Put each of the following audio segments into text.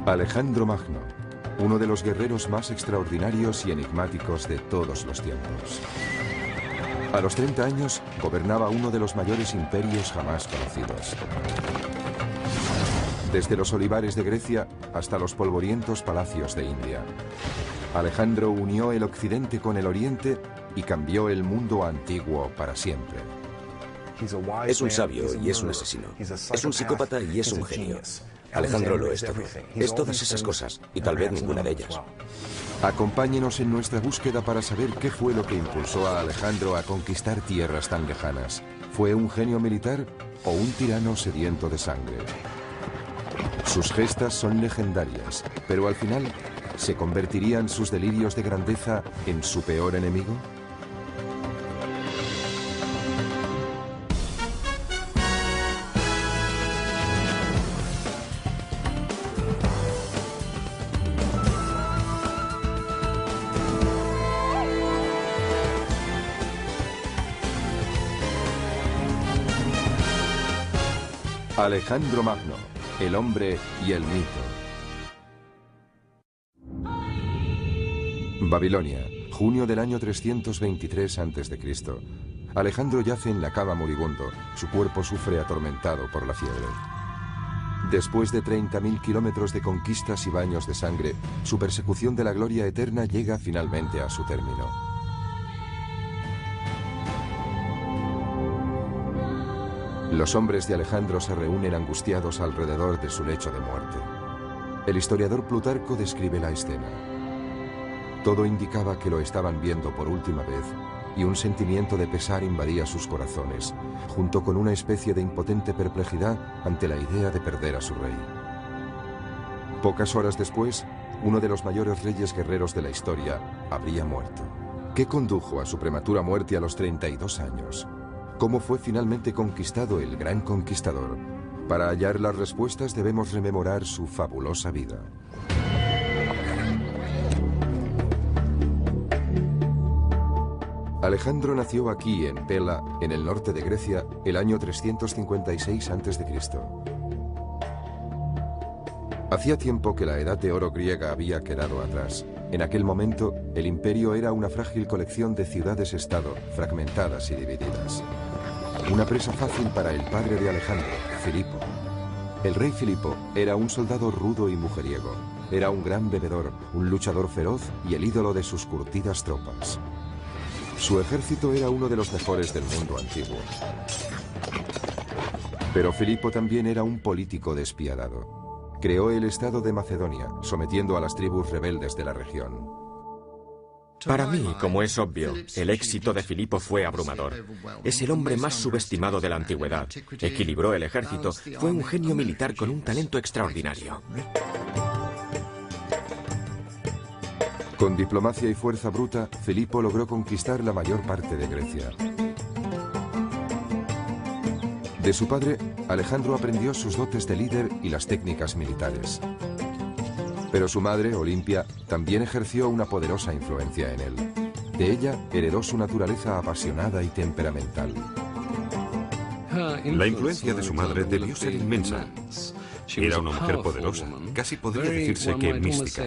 Alejandro Magno, uno de los guerreros más extraordinarios y enigmáticos de todos los tiempos. A los 30 años, gobernaba uno de los mayores imperios jamás conocidos. Desde los olivares de Grecia hasta los polvorientos palacios de India. Alejandro unió el occidente con el oriente y cambió el mundo antiguo para siempre. Es un sabio y es un asesino. Es un psicópata y es un genio. Alejandro lo es todo. Es todas esas cosas, y tal vez ninguna de ellas. Acompáñenos en nuestra búsqueda para saber qué fue lo que impulsó a Alejandro a conquistar tierras tan lejanas. ¿Fue un genio militar o un tirano sediento de sangre? Sus gestas son legendarias, pero al final, ¿se convertirían sus delirios de grandeza en su peor enemigo? Alejandro Magno, el hombre y el mito. Babilonia, junio del año 323 a.C. Alejandro yace en la cama moribundo, su cuerpo sufre atormentado por la fiebre. Después de 30.000 kilómetros de conquistas y baños de sangre, su persecución de la gloria eterna llega finalmente a su término. Los hombres de Alejandro se reúnen angustiados alrededor de su lecho de muerte. El historiador Plutarco describe la escena. Todo indicaba que lo estaban viendo por última vez, y un sentimiento de pesar invadía sus corazones, junto con una especie de impotente perplejidad ante la idea de perder a su rey. Pocas horas después, uno de los mayores reyes guerreros de la historia habría muerto. ¿Qué condujo a su prematura muerte a los 32 años? ¿Cómo fue finalmente conquistado el gran conquistador? Para hallar las respuestas debemos rememorar su fabulosa vida. Alejandro nació aquí, en Pella, en el norte de Grecia, el año 356 a.C. Hacía tiempo que la edad de oro griega había quedado atrás. En aquel momento, el imperio era una frágil colección de ciudades-estado, fragmentadas y divididas. Una presa fácil para el padre de Alejandro, Filipo. El rey Filipo era un soldado rudo y mujeriego. Era un gran bebedor, un luchador feroz y el ídolo de sus curtidas tropas. Su ejército era uno de los mejores del mundo antiguo. Pero Filipo también era un político despiadado. Creó el estado de Macedonia, sometiendo a las tribus rebeldes de la región. Para mí, como es obvio, el éxito de Filipo fue abrumador. Es el hombre más subestimado de la antigüedad. Equilibró el ejército, fue un genio militar con un talento extraordinario. Con diplomacia y fuerza bruta, Filipo logró conquistar la mayor parte de Grecia. De su padre, Alejandro aprendió sus dotes de líder y las técnicas militares. Pero su madre, Olimpia, también ejerció una poderosa influencia en él. De ella heredó su naturaleza apasionada y temperamental. La influencia de su madre debió ser inmensa. Era una mujer poderosa, casi podría decirse que mística.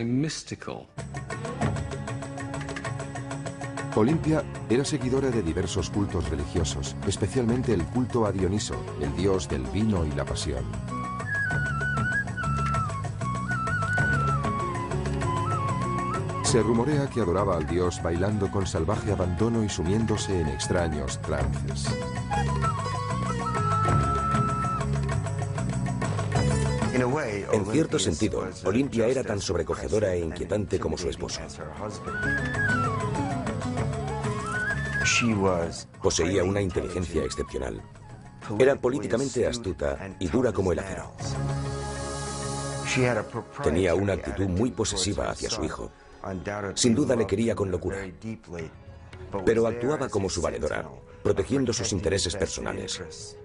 Olimpia era seguidora de diversos cultos religiosos, especialmente el culto a Dioniso, el dios del vino y la pasión. Se rumorea que adoraba al dios bailando con salvaje abandono y sumiéndose en extraños trances. En cierto sentido, Olimpia era tan sobrecogedora e inquietante como su esposo. Poseía una inteligencia excepcional. Era políticamente astuta y dura como el acero. Tenía una actitud muy posesiva hacia su hijo. Sin duda le quería con locura, pero actuaba como su valedora, protegiendo sus intereses personales.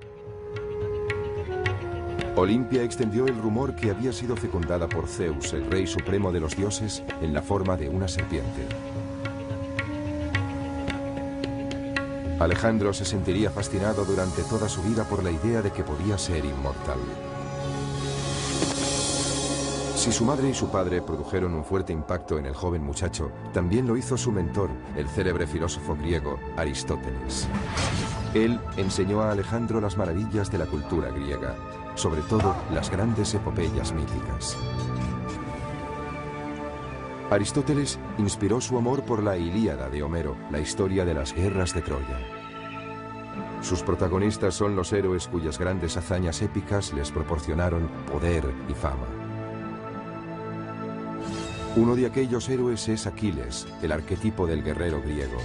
Olimpia extendió el rumor que había sido fecundada por Zeus, el rey supremo de los dioses, en la forma de una serpiente. Alejandro se sentiría fascinado durante toda su vida por la idea de que podía ser inmortal. Si su madre y su padre produjeron un fuerte impacto en el joven muchacho, también lo hizo su mentor, el célebre filósofo griego Aristóteles. Él enseñó a Alejandro las maravillas de la cultura griega, sobre todo las grandes epopeyas míticas. Aristóteles inspiró su amor por la Ilíada de Homero, la historia de las guerras de Troya. Sus protagonistas son los héroes cuyas grandes hazañas épicas les proporcionaron poder y fama. Uno de aquellos héroes es Aquiles, el arquetipo del guerrero griego.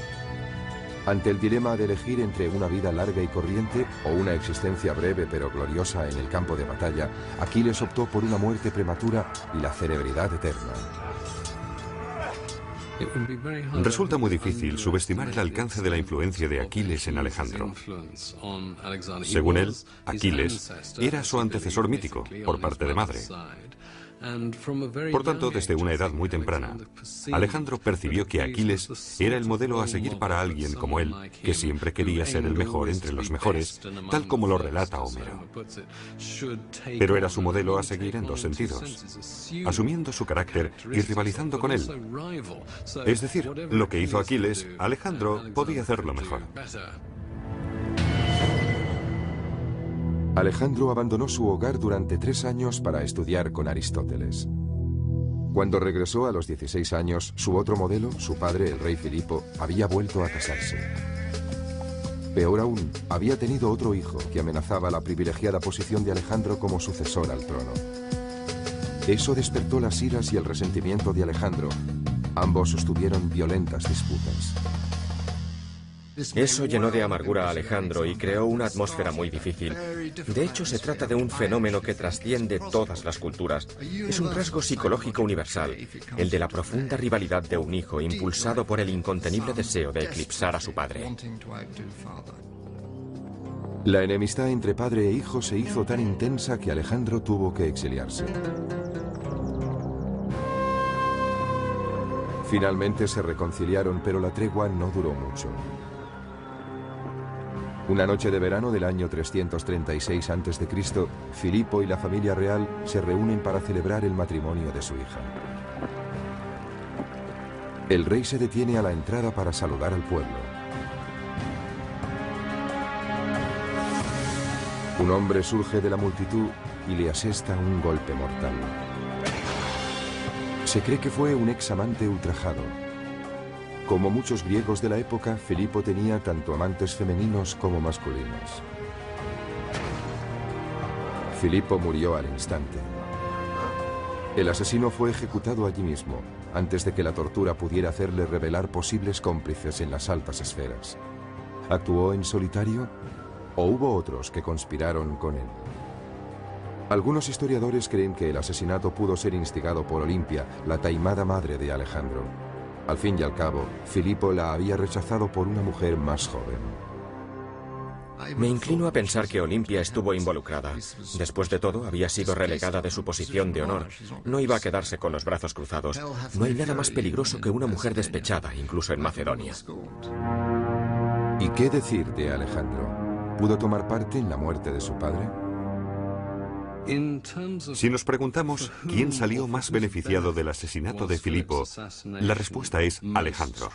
Ante el dilema de elegir entre una vida larga y corriente o una existencia breve pero gloriosa en el campo de batalla, Aquiles optó por una muerte prematura y la celebridad eterna. Resulta muy difícil subestimar el alcance de la influencia de Aquiles en Alejandro. Según él, Aquiles era su antecesor mítico, por parte de madre. Por tanto, desde una edad muy temprana, Alejandro percibió que Aquiles era el modelo a seguir para alguien como él, que siempre quería ser el mejor entre los mejores, tal como lo relata Homero. Pero era su modelo a seguir en dos sentidos, asumiendo su carácter y rivalizando con él. Es decir, lo que hizo Aquiles, Alejandro podía hacerlo mejor. Alejandro abandonó su hogar durante 3 años para estudiar con Aristóteles. Cuando regresó a los 16 años, su otro modelo, su padre, el rey Filipo, había vuelto a casarse. Peor aún, había tenido otro hijo que amenazaba la privilegiada posición de Alejandro como sucesor al trono. Eso despertó las iras y el resentimiento de Alejandro. Ambos sostuvieron violentas disputas. Eso llenó de amargura a Alejandro y creó una atmósfera muy difícil. De hecho, se trata de un fenómeno que trasciende todas las culturas. Es un rasgo psicológico universal, el de la profunda rivalidad de un hijo impulsado por el incontenible deseo de eclipsar a su padre. La enemistad entre padre e hijo se hizo tan intensa que Alejandro tuvo que exiliarse. Finalmente se reconciliaron, pero la tregua no duró mucho. Una noche de verano del año 336 a.C., Filipo y la familia real se reúnen para celebrar el matrimonio de su hija. El rey se detiene a la entrada para saludar al pueblo. Un hombre surge de la multitud y le asesta un golpe mortal. Se cree que fue un examante ultrajado. Como muchos griegos de la época, Filipo tenía tanto amantes femeninos como masculinos. Filipo murió al instante. El asesino fue ejecutado allí mismo, antes de que la tortura pudiera hacerle revelar posibles cómplices en las altas esferas. ¿Actuó en solitario o hubo otros que conspiraron con él? Algunos historiadores creen que el asesinato pudo ser instigado por Olimpia, la taimada madre de Alejandro. Al fin y al cabo, Filipo la había rechazado por una mujer más joven. Me inclino a pensar que Olimpia estuvo involucrada. Después de todo, había sido relegada de su posición de honor. No iba a quedarse con los brazos cruzados. No hay nada más peligroso que una mujer despechada, incluso en Macedonia. ¿Y qué decir de Alejandro? ¿Pudo tomar parte en la muerte de su padre? Si nos preguntamos quién salió más beneficiado del asesinato de Filipo, la respuesta es Alejandro.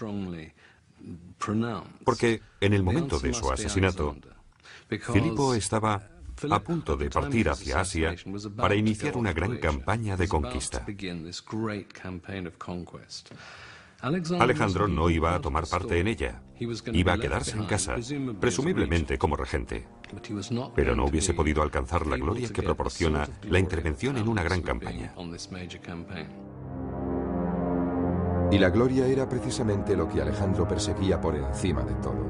Porque en el momento de su asesinato, Filipo estaba a punto de partir hacia Asia para iniciar una gran campaña de conquista. Alejandro no iba a tomar parte en ella. Iba a quedarse en casa, presumiblemente como regente. Pero no hubiese podido alcanzar la gloria que proporciona la intervención en una gran campaña. Y la gloria era precisamente lo que Alejandro perseguía por encima de todo.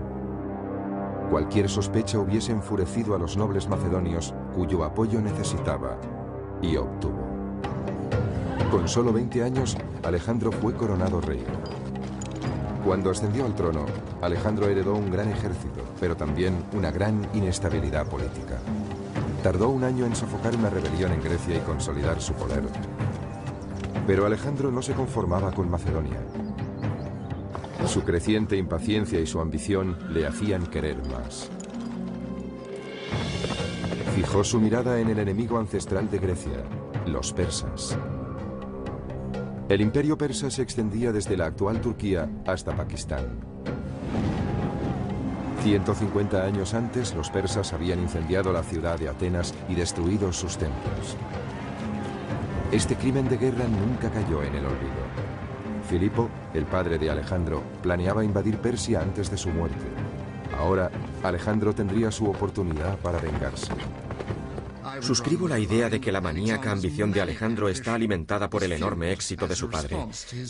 Cualquier sospecha hubiese enfurecido a los nobles macedonios, cuyo apoyo necesitaba, y obtuvo. Con solo 20 años, Alejandro fue coronado rey. Cuando ascendió al trono, Alejandro heredó un gran ejército, pero también una gran inestabilidad política. Tardó un año en sofocar una rebelión en Grecia y consolidar su poder. Pero Alejandro no se conformaba con Macedonia. Su creciente impaciencia y su ambición le hacían querer más. Fijó su mirada en el enemigo ancestral de Grecia, los persas. El imperio persa se extendía desde la actual Turquía hasta Pakistán. 150 años antes, los persas habían incendiado la ciudad de Atenas y destruido sus templos. Este crimen de guerra nunca cayó en el olvido. Filipo, el padre de Alejandro, planeaba invadir Persia antes de su muerte. Ahora, Alejandro tendría su oportunidad para vengarse. Suscribo la idea de que la maníaca ambición de Alejandro está alimentada por el enorme éxito de su padre.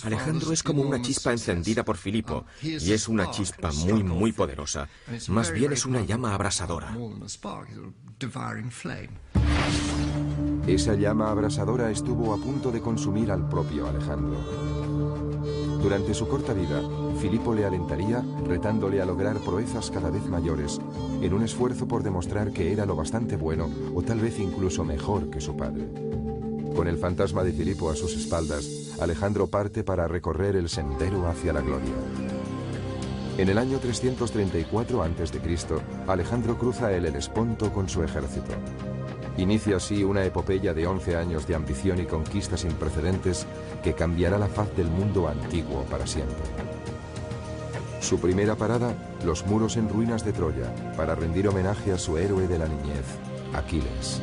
Alejandro es como una chispa encendida por Filipo, y es una chispa muy, muy poderosa. Más bien es una llama abrasadora. Esa llama abrasadora estuvo a punto de consumir al propio Alejandro. Durante su corta vida, Filipo le alentaría, retándole a lograr proezas cada vez mayores, en un esfuerzo por demostrar que era lo bastante bueno o tal vez incluso mejor que su padre. Con el fantasma de Filipo a sus espaldas, Alejandro parte para recorrer el sendero hacia la gloria. En el año 334 a.C., Alejandro cruza el Helesponto con su ejército. Inicia así una epopeya de 11 años de ambición y conquista sin precedentes que cambiará la faz del mundo antiguo para siempre. Su primera parada, los muros en ruinas de Troya, para rendir homenaje a su héroe de la niñez, Aquiles.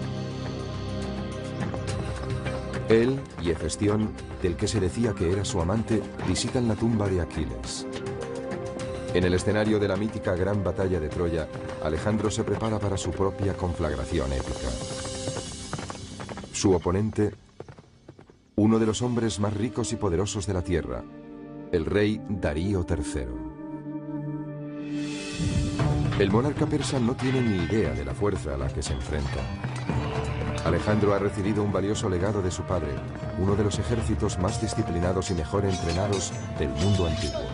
Él y Hefestión, del que se decía que era su amante, visitan la tumba de Aquiles. En el escenario de la mítica Gran Batalla de Troya, Alejandro se prepara para su propia conflagración épica. Su oponente, uno de los hombres más ricos y poderosos de la tierra, el rey Darío III. El monarca persa no tiene ni idea de la fuerza a la que se enfrenta. Alejandro ha recibido un valioso legado de su padre, uno de los ejércitos más disciplinados y mejor entrenados del mundo antiguo.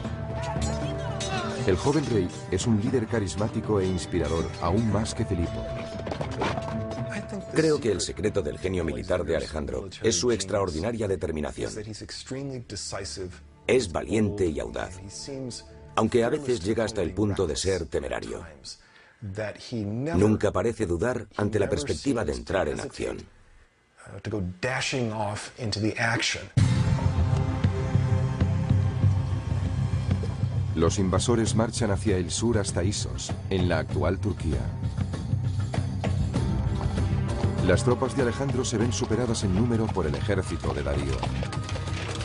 El joven rey es un líder carismático e inspirador, aún más que Filipo. Creo que el secreto del genio militar de Alejandro es su extraordinaria determinación. Es valiente y audaz, aunque a veces llega hasta el punto de ser temerario. Nunca parece dudar ante la perspectiva de entrar en acción. Los invasores marchan hacia el sur hasta Isos, en la actual Turquía. Las tropas de Alejandro se ven superadas en número por el ejército de Darío.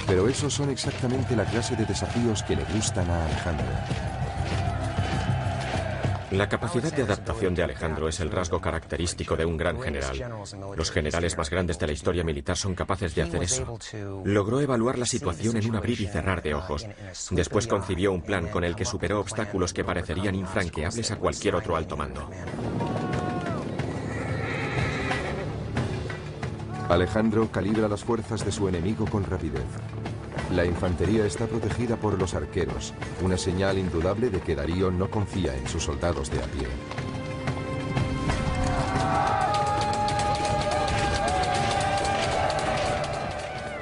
Pero esos son exactamente la clase de desafíos que le gustan a Alejandro. La capacidad de adaptación de Alejandro es el rasgo característico de un gran general. Los generales más grandes de la historia militar son capaces de hacer eso. Logró evaluar la situación en un abrir y cerrar de ojos. Después concibió un plan con el que superó obstáculos que parecerían infranqueables a cualquier otro alto mando. Alejandro calibra las fuerzas de su enemigo con rapidez. La infantería está protegida por los arqueros, una señal indudable de que Darío no confía en sus soldados de a pie.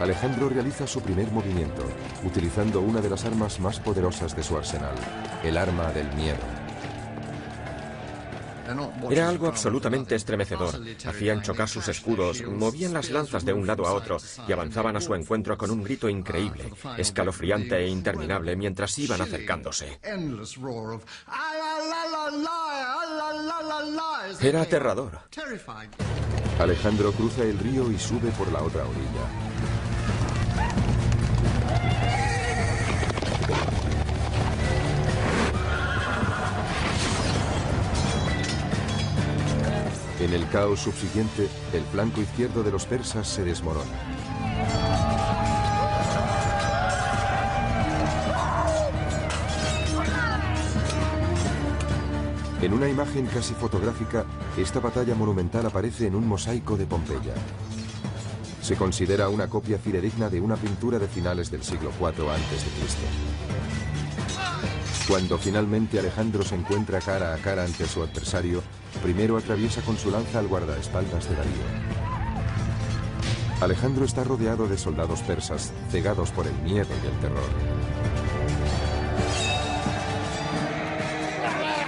Alejandro realiza su primer movimiento, utilizando una de las armas más poderosas de su arsenal, el arma del miedo. Era algo absolutamente estremecedor. Hacían chocar sus escudos, movían las lanzas de un lado a otro y avanzaban a su encuentro con un grito increíble, escalofriante e interminable mientras iban acercándose. Era aterrador. Alejandro cruza el río y sube por la otra orilla. En el caos subsiguiente, el flanco izquierdo de los persas se desmorona. En una imagen casi fotográfica, esta batalla monumental aparece en un mosaico de Pompeya. Se considera una copia fidedigna de una pintura de finales del siglo IV a.C. Cuando finalmente Alejandro se encuentra cara a cara ante su adversario, primero atraviesa con su lanza al guardaespaldas de Darío. Alejandro está rodeado de soldados persas, cegados por el miedo y el terror.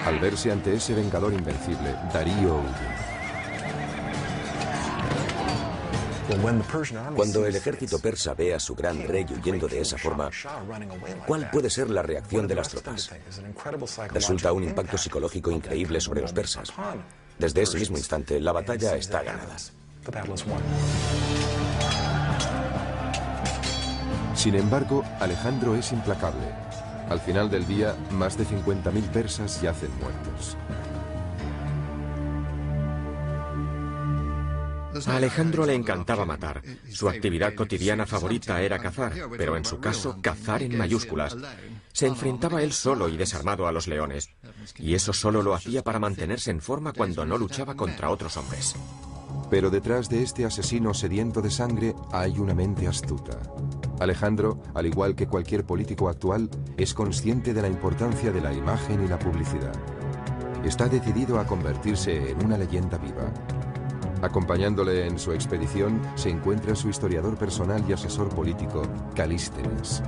Al verse ante ese vengador invencible, Darío huye. Cuando el ejército persa ve a su gran rey huyendo de esa forma, ¿cuál puede ser la reacción de las tropas? Resulta un impacto psicológico increíble sobre los persas. Desde ese mismo instante, la batalla está ganada. Sin embargo, Alejandro es implacable. Al final del día, más de 50.000 persas yacen muertos. A Alejandro le encantaba matar. Su actividad cotidiana favorita era cazar, pero en su caso, cazar en mayúsculas. Se enfrentaba él solo y desarmado a los leones. Y eso solo lo hacía para mantenerse en forma cuando no luchaba contra otros hombres. Pero detrás de este asesino sediento de sangre hay una mente astuta. Alejandro, al igual que cualquier político actual, es consciente de la importancia de la imagen y la publicidad. Está decidido a convertirse en una leyenda viva. Acompañándole en su expedición se encuentra su historiador personal y asesor político, Calístenes.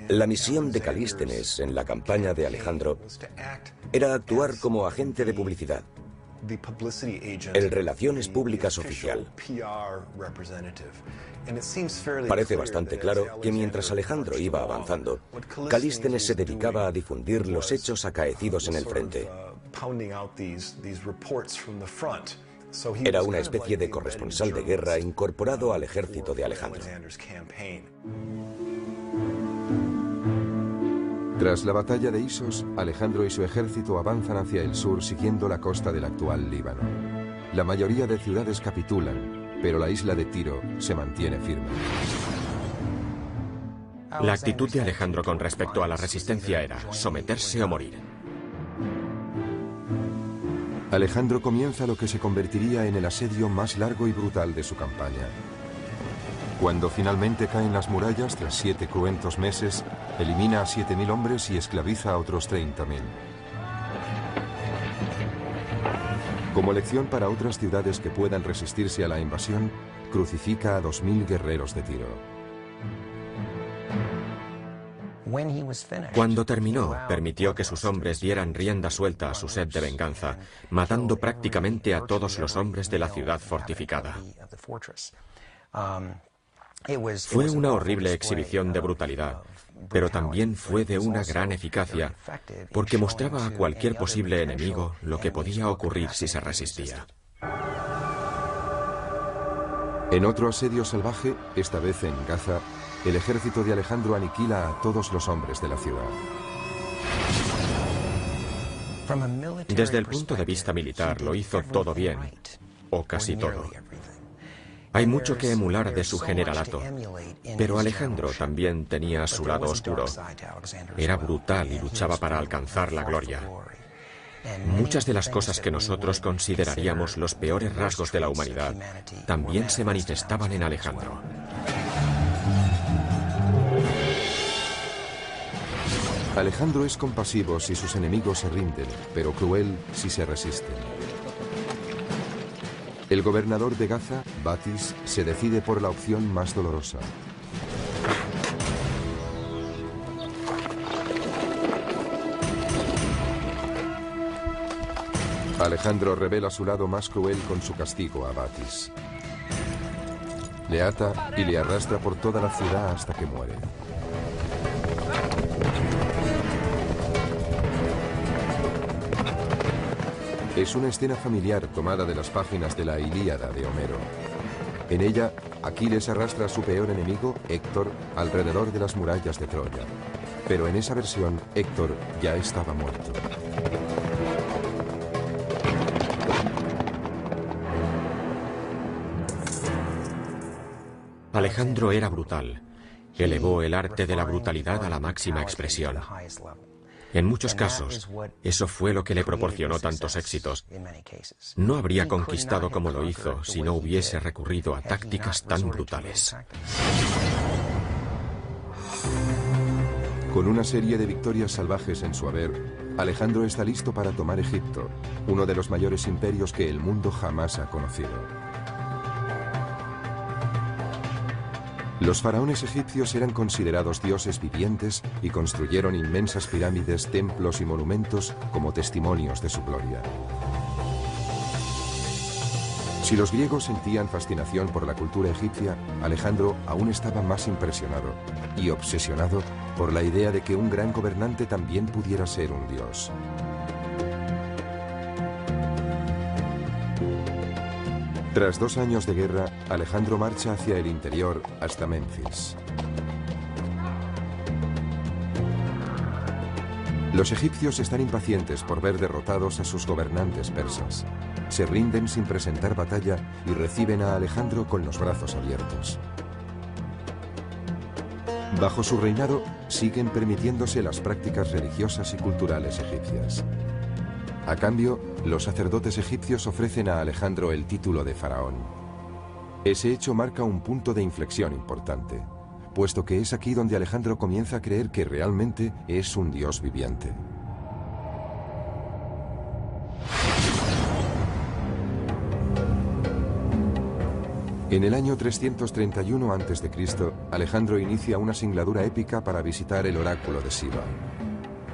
La misión de Calístenes en la campaña de Alejandro era actuar como agente de publicidad, el Relaciones Públicas oficial. Parece bastante claro que mientras Alejandro iba avanzando, Calístenes se dedicaba a difundir los hechos acaecidos en el frente. Era una especie de corresponsal de guerra incorporado al ejército de Alejandro. Tras la batalla de Isos, Alejandro y su ejército avanzan hacia el sur siguiendo la costa del actual Líbano. La mayoría de ciudades capitulan, pero la isla de Tiro se mantiene firme. La actitud de Alejandro con respecto a la resistencia era someterse o morir. Alejandro comienza lo que se convertiría en el asedio más largo y brutal de su campaña. Cuando finalmente caen las murallas, tras 7 cruentos meses, elimina a 7.000 hombres y esclaviza a otros 30.000. Como lección para otras ciudades que puedan resistirse a la invasión, crucifica a 2.000 guerreros de Tiro. Cuando terminó, permitió que sus hombres dieran rienda suelta a su sed de venganza, matando prácticamente a todos los hombres de la ciudad fortificada. Fue una horrible exhibición de brutalidad, pero también fue de una gran eficacia, porque mostraba a cualquier posible enemigo lo que podía ocurrir si se resistía. En otro asedio salvaje, esta vez en Gaza, el ejército de Alejandro aniquila a todos los hombres de la ciudad. Desde el punto de vista militar, lo hizo todo bien, o casi todo. Hay mucho que emular de su generalato, pero Alejandro también tenía su lado oscuro. Era brutal y luchaba para alcanzar la gloria. Muchas de las cosas que nosotros consideraríamos los peores rasgos de la humanidad también se manifestaban en Alejandro. Alejandro es compasivo si sus enemigos se rinden, pero cruel si se resisten. El gobernador de Gaza, Batis, se decide por la opción más dolorosa. Alejandro revela su lado más cruel con su castigo a Batis. Le ata y le arrastra por toda la ciudad hasta que muere. Es una escena familiar tomada de las páginas de la Ilíada de Homero. En ella, Aquiles arrastra a su peor enemigo, Héctor, alrededor de las murallas de Troya. Pero en esa versión, Héctor ya estaba muerto. Alejandro era brutal. Elevó el arte de la brutalidad a la máxima expresión. En muchos casos, eso fue lo que le proporcionó tantos éxitos. No habría conquistado como lo hizo si no hubiese recurrido a tácticas tan brutales. Con una serie de victorias salvajes en su haber, Alejandro está listo para tomar Egipto, uno de los mayores imperios que el mundo jamás ha conocido. Los faraones egipcios eran considerados dioses vivientes y construyeron inmensas pirámides, templos y monumentos como testimonios de su gloria. Si los griegos sentían fascinación por la cultura egipcia, Alejandro aún estaba más impresionado y obsesionado por la idea de que un gran gobernante también pudiera ser un dios. Tras 2 años de guerra, Alejandro marcha hacia el interior hasta Menfis. Los egipcios están impacientes por ver derrotados a sus gobernantes persas. Se rinden sin presentar batalla y reciben a Alejandro con los brazos abiertos. Bajo su reinado, siguen permitiéndose las prácticas religiosas y culturales egipcias. A cambio, los sacerdotes egipcios ofrecen a Alejandro el título de faraón. Ese hecho marca un punto de inflexión importante, puesto que es aquí donde Alejandro comienza a creer que realmente es un dios viviente. En el año 331 a.C., Alejandro inicia una singladura épica para visitar el oráculo de Siva.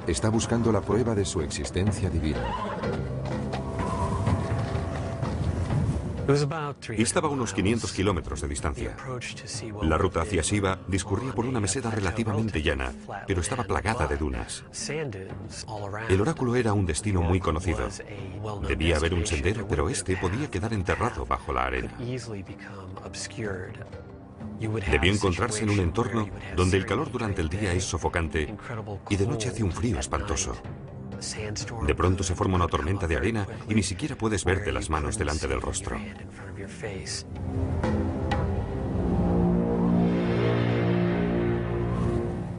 Está buscando la prueba de su existencia divina. Estaba a unos 500 kilómetros de distancia. La ruta hacia Siva discurría por una meseta relativamente llana, pero estaba plagada de dunas. El oráculo era un destino muy conocido. Debía haber un sendero, pero este podía quedar enterrado bajo la arena. Debió encontrarse en un entorno donde el calor durante el día es sofocante y de noche hace un frío espantoso. De pronto se forma una tormenta de arena y ni siquiera puedes verte las manos delante del rostro.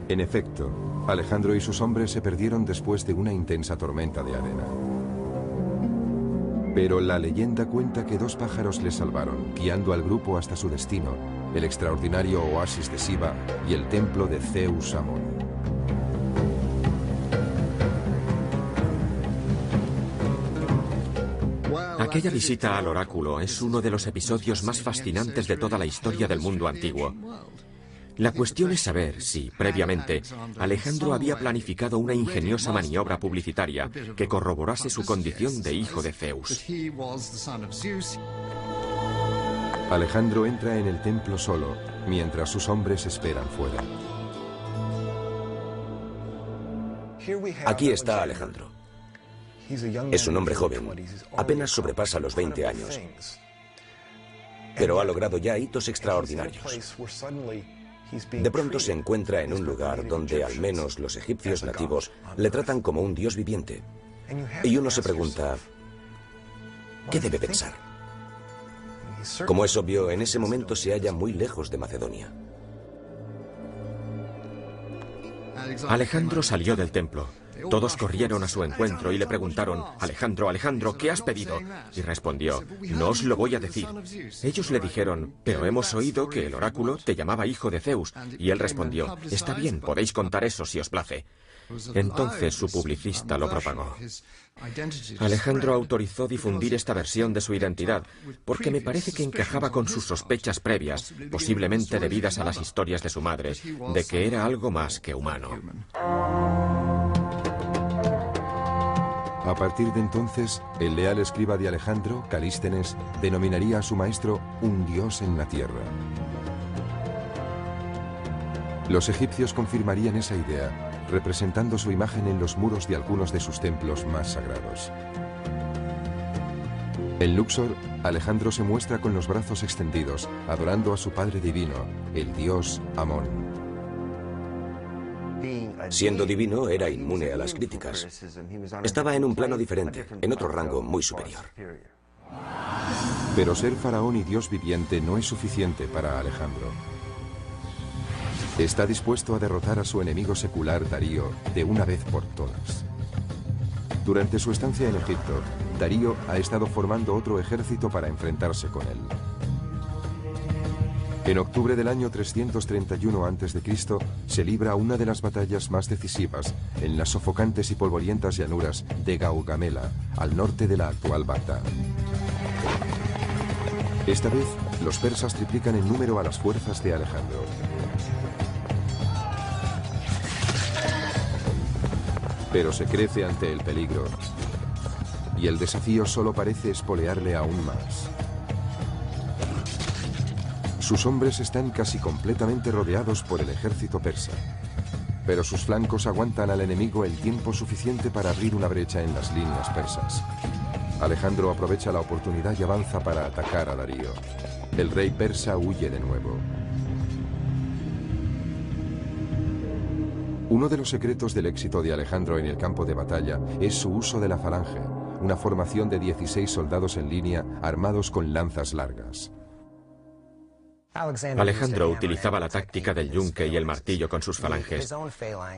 En efecto, Alejandro y sus hombres se perdieron después de una intensa tormenta de arena. Pero la leyenda cuenta que 2 pájaros les salvaron, guiando al grupo hasta su destino, el extraordinario oasis de Siva y el templo de Zeus Amón. Aquella visita al oráculo es uno de los episodios más fascinantes de toda la historia del mundo antiguo. La cuestión es saber si, previamente, Alejandro había planificado una ingeniosa maniobra publicitaria que corroborase su condición de hijo de Zeus. Alejandro entra en el templo solo, mientras sus hombres esperan fuera. Aquí está Alejandro. Es un hombre joven, apenas sobrepasa los 20 años, pero ha logrado ya hitos extraordinarios. De pronto se encuentra en un lugar donde al menos los egipcios nativos le tratan como un dios viviente. Y uno se pregunta, ¿qué debe pensar? Como es obvio, en ese momento se halla muy lejos de Macedonia. Alejandro salió del templo. Todos corrieron a su encuentro y le preguntaron, Alejandro, Alejandro, ¿qué has pedido? Y respondió, no os lo voy a decir. Ellos le dijeron, pero hemos oído que el oráculo te llamaba hijo de Zeus. Y él respondió, está bien, podéis contar eso si os place. Entonces su publicista lo propagó. Alejandro autorizó difundir esta versión de su identidad porque me parece que encajaba con sus sospechas previas, posiblemente debidas a las historias de su madre, de que era algo más que humano. A partir de entonces, el leal escriba de Alejandro, Calístenes, denominaría a su maestro un dios en la tierra. Los egipcios confirmarían esa idea, representando su imagen en los muros de algunos de sus templos más sagrados. En Luxor, Alejandro se muestra con los brazos extendidos, adorando a su padre divino, el dios Amón. Siendo divino, era inmune a las críticas. Estaba en un plano diferente, en otro rango muy superior. Pero ser faraón y dios viviente no es suficiente para Alejandro. Está dispuesto a derrotar a su enemigo secular Darío de una vez por todas. Durante su estancia en Egipto, Darío ha estado formando otro ejército para enfrentarse con él. En octubre del año 331 a.C. se libra una de las batallas más decisivas en las sofocantes y polvorientas llanuras de Gaugamela, al norte de la actual Bagdad. Esta vez, los persas triplican en número a las fuerzas de Alejandro. Pero se crece ante el peligro, y el desafío solo parece espolearle aún más. Sus hombres están casi completamente rodeados por el ejército persa, pero sus flancos aguantan al enemigo el tiempo suficiente para abrir una brecha en las líneas persas. Alejandro aprovecha la oportunidad y avanza para atacar a Darío. El rey persa huye de nuevo. Uno de los secretos del éxito de Alejandro en el campo de batalla es su uso de la falange, una formación de 16 soldados en línea armados con lanzas largas. Alejandro utilizaba la táctica del yunque y el martillo con sus falanges.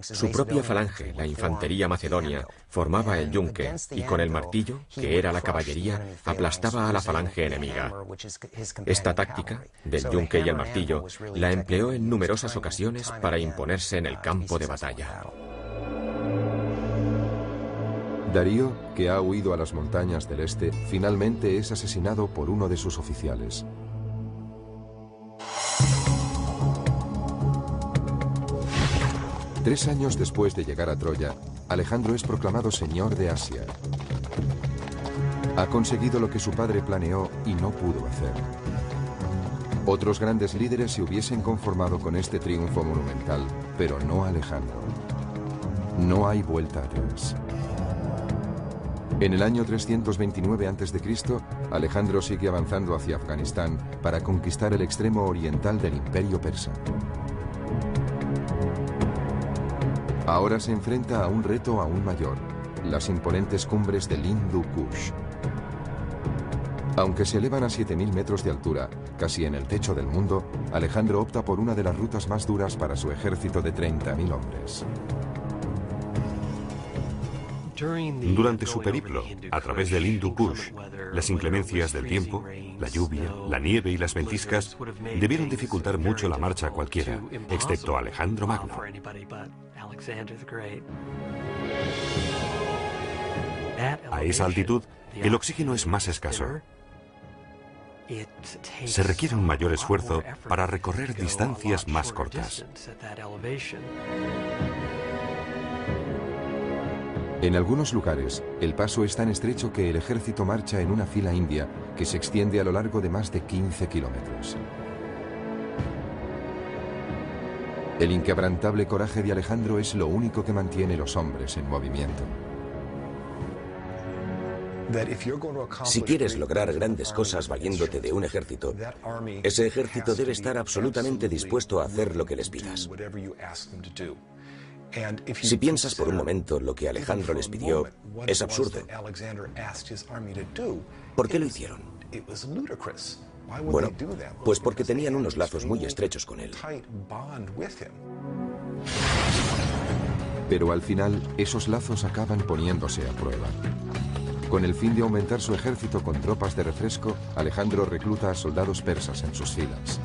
Su propia falange, la infantería macedonia, formaba el yunque y con el martillo, que era la caballería, aplastaba a la falange enemiga. Esta táctica, del yunque y el martillo, la empleó en numerosas ocasiones para imponerse en el campo de batalla. Darío, que ha huido a las montañas del este, finalmente es asesinado por uno de sus oficiales. Tres años después de llegar a Troya, Alejandro es proclamado señor de Asia. Ha conseguido lo que su padre planeó y no pudo hacer. Otros grandes líderes se hubiesen conformado con este triunfo monumental, pero no Alejandro. No hay vuelta atrás. En el año 329 a.C., Alejandro sigue avanzando hacia Afganistán para conquistar el extremo oriental del imperio persa. Ahora se enfrenta a un reto aún mayor, las imponentes cumbres del Hindu Kush. Aunque se elevan a 7.000 metros de altura, casi en el techo del mundo, Alejandro opta por una de las rutas más duras para su ejército de 30.000 hombres. Durante su periplo, a través del Hindu Kush, las inclemencias del tiempo, la lluvia, la nieve y las ventiscas debieron dificultar mucho la marcha a cualquiera, excepto a Alejandro Magno. A esa altitud, el oxígeno es más escaso. Se requiere un mayor esfuerzo para recorrer distancias más cortas. En algunos lugares, el paso es tan estrecho que el ejército marcha en una fila india que se extiende a lo largo de más de 15 kilómetros. El inquebrantable coraje de Alejandro es lo único que mantiene los hombres en movimiento. Si quieres lograr grandes cosas valiéndote de un ejército, ese ejército debe estar absolutamente dispuesto a hacer lo que les pidas. Si piensas por un momento lo que Alejandro les pidió, es absurdo. ¿Por qué lo hicieron? Bueno, pues porque tenían unos lazos muy estrechos con él. Pero al final, esos lazos acaban poniéndose a prueba. Con el fin de aumentar su ejército con tropas de refresco, Alejandro recluta a soldados persas en sus filas.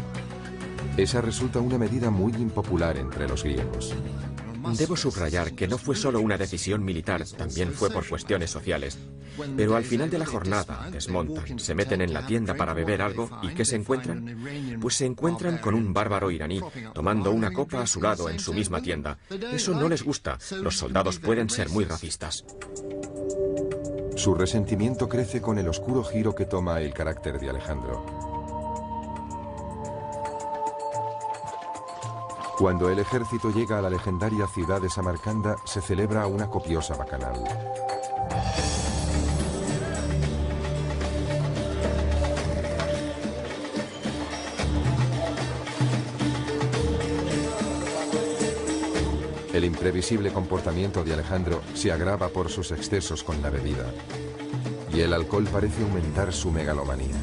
Esa resulta una medida muy impopular entre los griegos. Debo subrayar que no fue solo una decisión militar, también fue por cuestiones sociales. Pero al final de la jornada, desmontan, se meten en la tienda para beber algo y ¿qué se encuentran? Pues se encuentran con un bárbaro iraní, tomando una copa a su lado en su misma tienda. Eso no les gusta, los soldados pueden ser muy racistas. Su resentimiento crece con el oscuro giro que toma el carácter de Alejandro. Cuando el ejército llega a la legendaria ciudad de Samarcanda, se celebra una copiosa bacanal. El imprevisible comportamiento de Alejandro se agrava por sus excesos con la bebida, y el alcohol parece aumentar su megalomanía.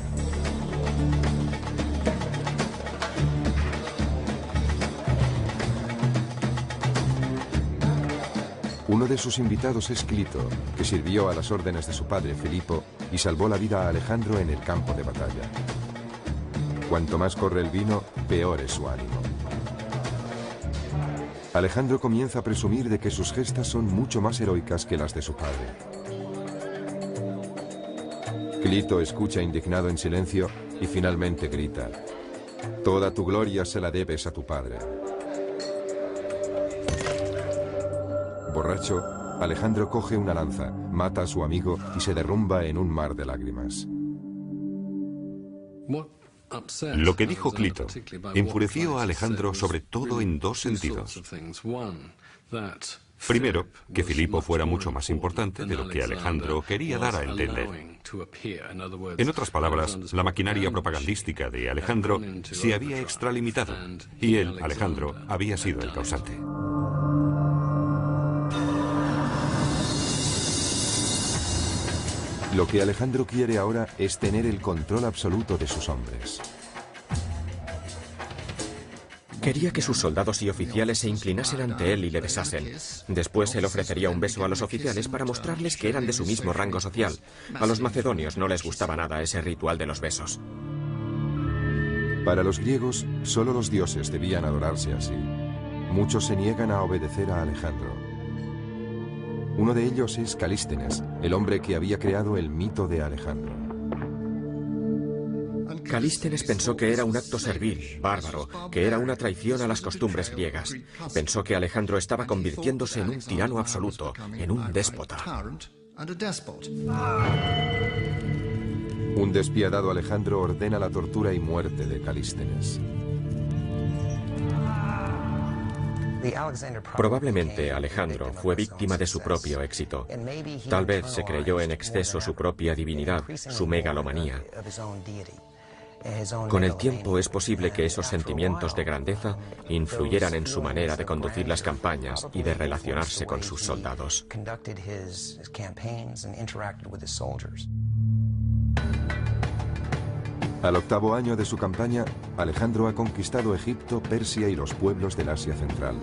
Uno de sus invitados es Clito, que sirvió a las órdenes de su padre Filipo y salvó la vida a Alejandro en el campo de batalla. Cuanto más corre el vino, peor es su ánimo. Alejandro comienza a presumir de que sus gestas son mucho más heroicas que las de su padre. Clito escucha indignado en silencio y finalmente grita: «Toda tu gloria se la debes a tu padre». Borracho, Alejandro coge una lanza, mata a su amigo y se derrumba en un mar de lágrimas. Lo que dijo Clito enfureció a Alejandro sobre todo en dos sentidos. Primero, que Filipo fuera mucho más importante de lo que Alejandro quería dar a entender. En otras palabras, la maquinaria propagandística de Alejandro se había extralimitado y él, Alejandro, había sido el causante. Lo que Alejandro quiere ahora es tener el control absoluto de sus hombres. Quería que sus soldados y oficiales se inclinasen ante él y le besasen. Después él ofrecería un beso a los oficiales para mostrarles que eran de su mismo rango social. A los macedonios no les gustaba nada ese ritual de los besos. Para los griegos, solo los dioses debían adorarse así. Muchos se niegan a obedecer a Alejandro. Uno de ellos es Calístenes, el hombre que había creado el mito de Alejandro. Calístenes pensó que era un acto servil, bárbaro, que era una traición a las costumbres griegas. Pensó que Alejandro estaba convirtiéndose en un tirano absoluto, en un déspota. Un despiadado Alejandro ordena la tortura y muerte de Calístenes. Probablemente Alejandro fue víctima de su propio éxito. Tal vez se creyó en exceso su propia divinidad, su megalomanía. Con el tiempo es posible que esos sentimientos de grandeza influyeran en su manera de conducir las campañas y de relacionarse con sus soldados. Al 8º año de su campaña, Alejandro ha conquistado Egipto, Persia y los pueblos del Asia Central.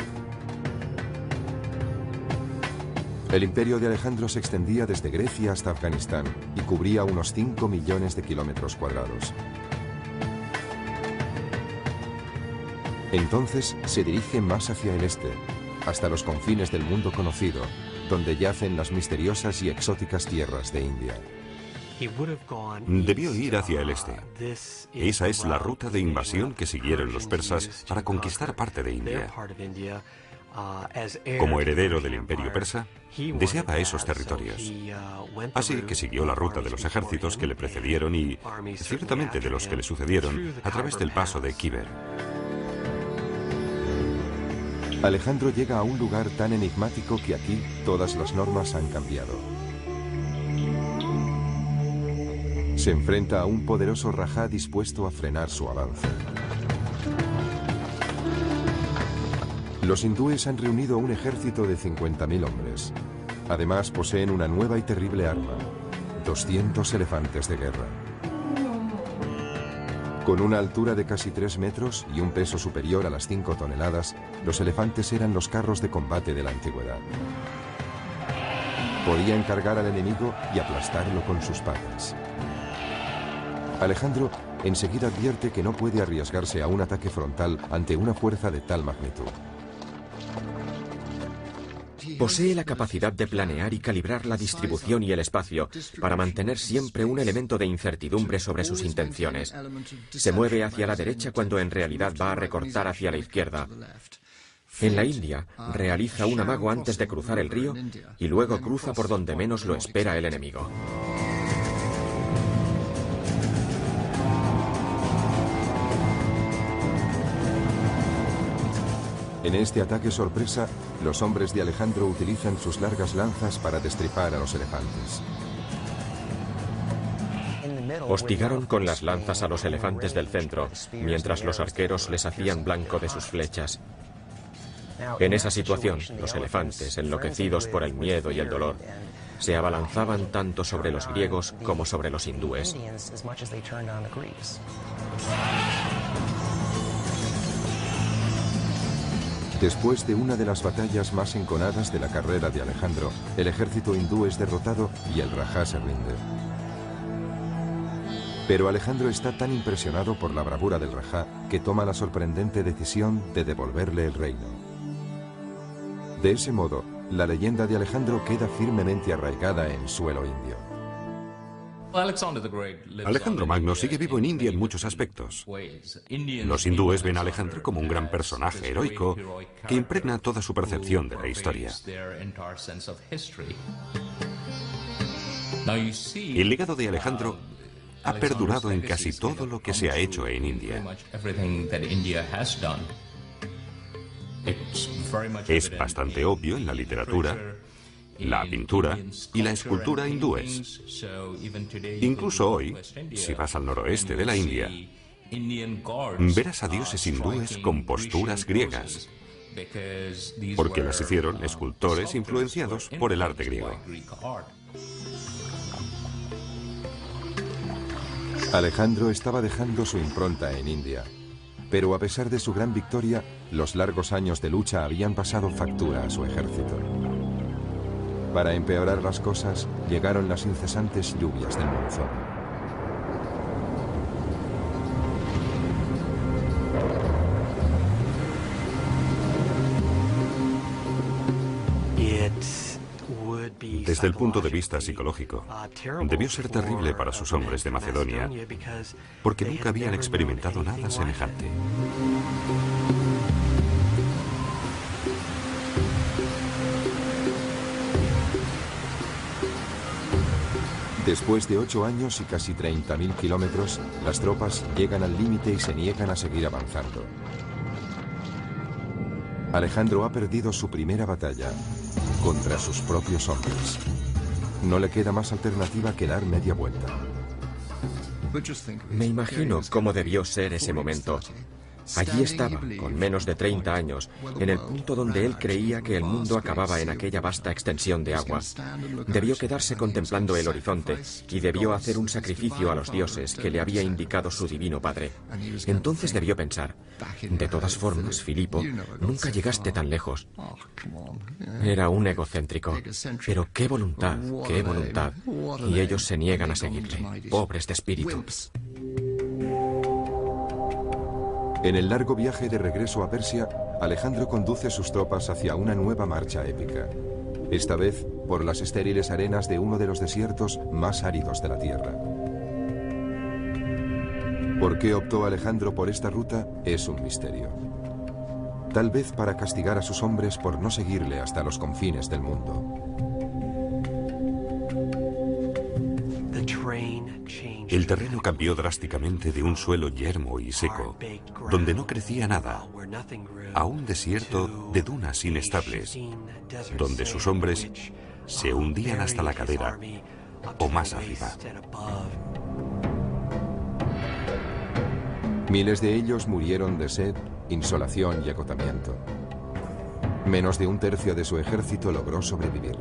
El imperio de Alejandro se extendía desde Grecia hasta Afganistán y cubría unos 5 millones de kilómetros cuadrados. Entonces se dirige más hacia el este, hasta los confines del mundo conocido, donde yacen las misteriosas y exóticas tierras de India. Debió ir hacia el este. Esa es la ruta de invasión que siguieron los persas para conquistar parte de India. Como heredero del imperio persa, deseaba esos territorios. Así que siguió la ruta de los ejércitos que le precedieron y, ciertamente, de los que le sucedieron, a través del paso de Khyber. Alejandro llega a un lugar tan enigmático que aquí todas las normas han cambiado. Se enfrenta a un poderoso rajá dispuesto a frenar su avance. Los hindúes han reunido un ejército de 50.000 hombres. Además poseen una nueva y terrible arma, 200 elefantes de guerra. Con una altura de casi 3 metros y un peso superior a las 5 toneladas, los elefantes eran los carros de combate de la antigüedad. Podían cargar al enemigo y aplastarlo con sus patas. Alejandro enseguida advierte que no puede arriesgarse a un ataque frontal ante una fuerza de tal magnitud. Posee la capacidad de planear y calibrar la distribución y el espacio para mantener siempre un elemento de incertidumbre sobre sus intenciones. Se mueve hacia la derecha cuando en realidad va a recortar hacia la izquierda. En la India, realiza un amago antes de cruzar el río y luego cruza por donde menos lo espera el enemigo. En este ataque sorpresa, los hombres de Alejandro utilizan sus largas lanzas para destripar a los elefantes. Hostigaron con las lanzas a los elefantes del centro, mientras los arqueros les hacían blanco de sus flechas. En esa situación, los elefantes, enloquecidos por el miedo y el dolor, se abalanzaban tanto sobre los griegos como sobre los hindúes. Después de una de las batallas más enconadas de la carrera de Alejandro, el ejército hindú es derrotado y el rajá se rinde. Pero Alejandro está tan impresionado por la bravura del rajá que toma la sorprendente decisión de devolverle el reino. De ese modo, la leyenda de Alejandro queda firmemente arraigada en suelo indio. Alejandro Magno sigue vivo en India en muchos aspectos. Los hindúes ven a Alejandro como un gran personaje heroico que impregna toda su percepción de la historia. El legado de Alejandro ha perdurado en casi todo lo que se ha hecho en India. Es bastante obvio en la literatura, la pintura y la escultura hindúes. Incluso hoy, si vas al noroeste de la India, verás a dioses hindúes con posturas griegas, porque las hicieron escultores influenciados por el arte griego. Alejandro estaba dejando su impronta en India, pero a pesar de su gran victoria, los largos años de lucha habían pasado factura a su ejército. Para empeorar las cosas, llegaron las incesantes lluvias del monzón. Desde el punto de vista psicológico, debió ser terrible para sus hombres de Macedonia, porque nunca habían experimentado nada semejante. Después de 8 años y casi 30.000 kilómetros, las tropas llegan al límite y se niegan a seguir avanzando. Alejandro ha perdido su primera batalla contra sus propios hombres. No le queda más alternativa que dar media vuelta. Me imagino cómo debió ser ese momento. Allí estaba, con menos de 30 años, en el punto donde él creía que el mundo acababa en aquella vasta extensión de agua. Debió quedarse contemplando el horizonte y debió hacer un sacrificio a los dioses que le había indicado su divino padre. Entonces debió pensar, de todas formas, Filipo, nunca llegaste tan lejos. Era un egocéntrico, pero qué voluntad, y ellos se niegan a seguirle, pobres de espíritu. En el largo viaje de regreso a Persia, Alejandro conduce sus tropas hacia una nueva marcha épica. Esta vez por las estériles arenas de uno de los desiertos más áridos de la tierra. ¿Por qué optó Alejandro por esta ruta? Es un misterio. Tal vez para castigar a sus hombres por no seguirle hasta los confines del mundo. El terreno cambió drásticamente de un suelo yermo y seco, donde no crecía nada, a un desierto de dunas inestables, donde sus hombres se hundían hasta la cadera o más arriba. Miles de ellos murieron de sed, insolación y agotamiento. Menos de un tercio de su ejército logró sobrevivir.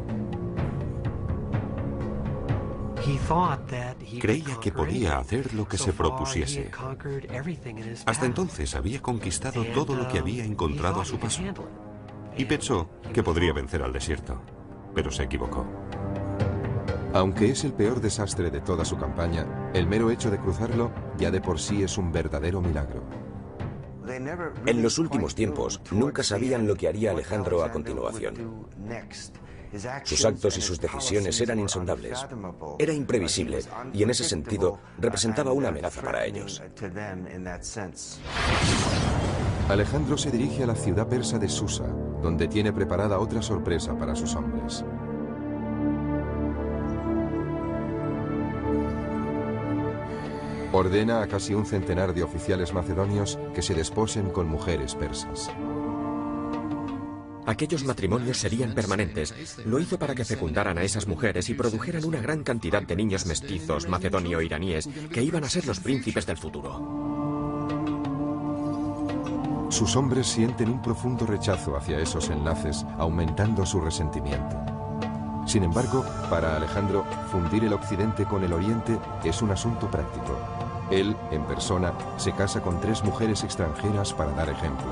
Creía que podía hacer lo que se propusiese. Hasta entonces había conquistado todo lo que había encontrado a su paso. Y pensó que podría vencer al desierto, pero se equivocó. Aunque es el peor desastre de toda su campaña, el mero hecho de cruzarlo ya de por sí es un verdadero milagro. En los últimos tiempos, nunca sabían lo que haría Alejandro a continuación. Sus actos y sus decisiones eran insondables. Era imprevisible y en ese sentido representaba una amenaza para ellos. Alejandro se dirige a la ciudad persa de Susa, donde tiene preparada otra sorpresa para sus hombres. Ordena a casi un centenar de oficiales macedonios que se desposen con mujeres persas. Aquellos matrimonios serían permanentes. Lo hizo para que fecundaran a esas mujeres y produjeran una gran cantidad de niños mestizos macedonio-iraníes que iban a ser los príncipes del futuro. Sus hombres sienten un profundo rechazo hacia esos enlaces, aumentando su resentimiento. Sin embargo, para Alejandro, fundir el occidente con el oriente es un asunto práctico. Él, en persona, se casa con 3 mujeres extranjeras para dar ejemplo.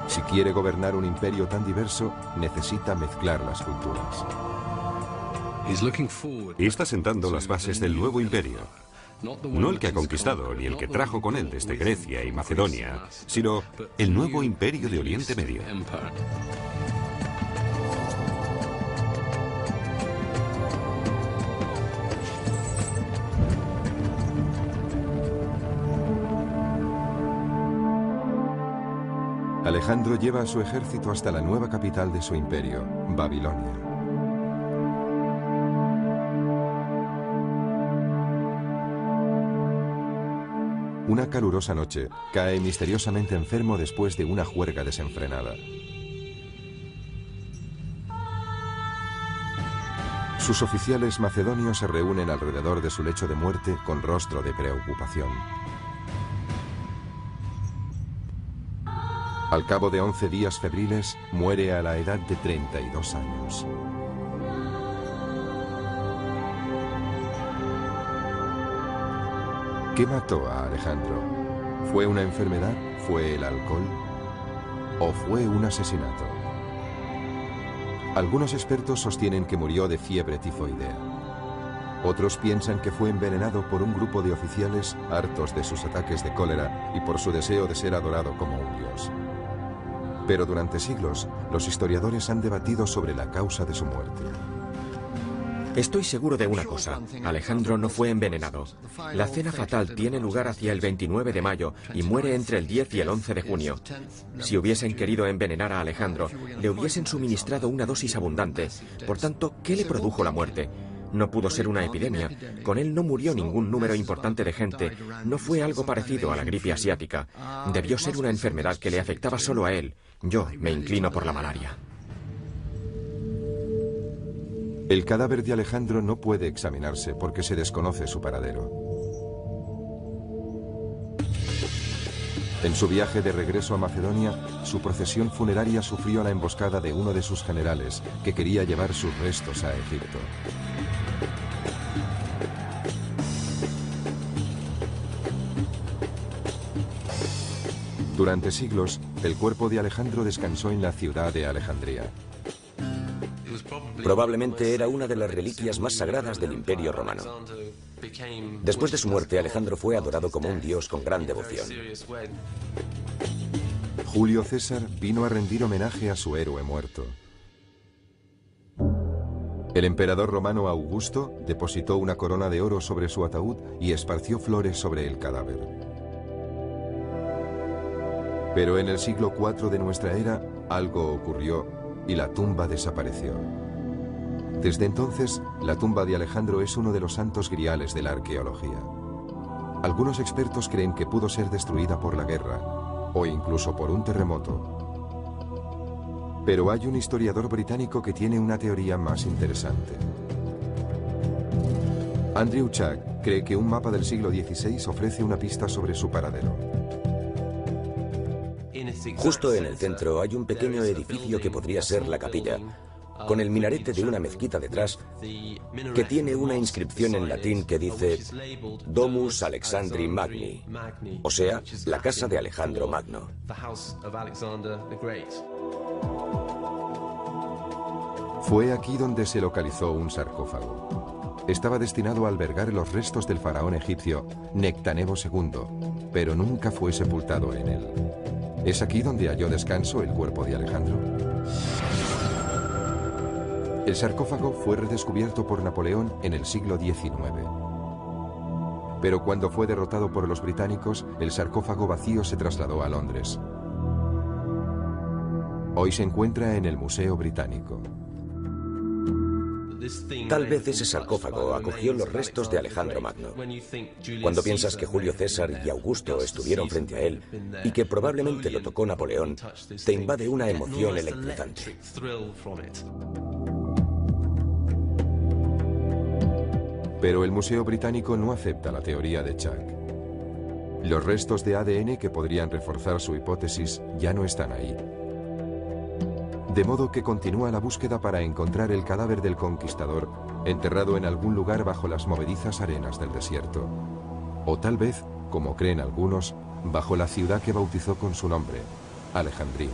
Si quiere gobernar un imperio tan diverso, necesita mezclar las culturas. Y está sentando las bases del nuevo imperio. No el que ha conquistado, ni el que trajo con él desde Grecia y Macedonia, sino el nuevo imperio de Oriente Medio. Alejandro lleva a su ejército hasta la nueva capital de su imperio, Babilonia. Una calurosa noche, cae misteriosamente enfermo después de una juerga desenfrenada. Sus oficiales macedonios se reúnen alrededor de su lecho de muerte con rostro de preocupación. Al cabo de 11 días febriles, muere a la edad de 32 años. ¿Qué mató a Alejandro? ¿Fue una enfermedad? ¿Fue el alcohol? ¿O fue un asesinato? Algunos expertos sostienen que murió de fiebre tifoidea. Otros piensan que fue envenenado por un grupo de oficiales hartos de sus ataques de cólera y por su deseo de ser adorado como un dios. Pero durante siglos, los historiadores han debatido sobre la causa de su muerte. Estoy seguro de una cosa, Alejandro no fue envenenado. La cena fatal tiene lugar hacia el 29 de mayo y muere entre el 10 y el 11 de junio. Si hubiesen querido envenenar a Alejandro, le hubiesen suministrado una dosis abundante. Por tanto, ¿qué le produjo la muerte? No pudo ser una epidemia. Con él no murió ningún número importante de gente. No fue algo parecido a la gripe asiática. Debió ser una enfermedad que le afectaba solo a él. Yo me inclino por la malaria. El cadáver de Alejandro no puede examinarse porque se desconoce su paradero. En su viaje de regreso a Macedonia, su procesión funeraria sufrió la emboscada de uno de sus generales, que quería llevar sus restos a Egipto. Durante siglos, el cuerpo de Alejandro descansó en la ciudad de Alejandría. Probablemente era una de las reliquias más sagradas del Imperio Romano. Después de su muerte, Alejandro fue adorado como un dios con gran devoción. Julio César vino a rendir homenaje a su héroe muerto. El emperador romano Augusto depositó una corona de oro sobre su ataúd y esparció flores sobre el cadáver. Pero en el siglo IV de nuestra era, algo ocurrió y la tumba desapareció. Desde entonces, la tumba de Alejandro es uno de los santos griales de la arqueología. Algunos expertos creen que pudo ser destruida por la guerra, o incluso por un terremoto. Pero hay un historiador británico que tiene una teoría más interesante. Andrew Chuck cree que un mapa del siglo XVI ofrece una pista sobre su paradero. Justo en el centro hay un pequeño edificio que podría ser la capilla, con el minarete de una mezquita detrás, que tiene una inscripción en latín que dice Domus Alexandri Magni, o sea, la casa de Alejandro Magno. Fue aquí donde se localizó un sarcófago. Estaba destinado a albergar los restos del faraón egipcio Nectanebo II, pero nunca fue sepultado en él. ¿Es aquí donde halló descanso el cuerpo de Alejandro? El sarcófago fue redescubierto por Napoleón en el siglo XIX. Pero cuando fue derrotado por los británicos, el sarcófago vacío se trasladó a Londres. Hoy se encuentra en el Museo Británico. Tal vez ese sarcófago acogió los restos de Alejandro Magno. Cuando piensas que Julio César y Augusto estuvieron frente a él y que probablemente lo tocó Napoleón, te invade una emoción electrizante. Pero el Museo Británico no acepta la teoría de Chuck. Los restos de ADN que podrían reforzar su hipótesis ya no están ahí. De modo que continúa la búsqueda para encontrar el cadáver del conquistador enterrado en algún lugar bajo las movedizas arenas del desierto. O tal vez, como creen algunos, bajo la ciudad que bautizó con su nombre, Alejandría.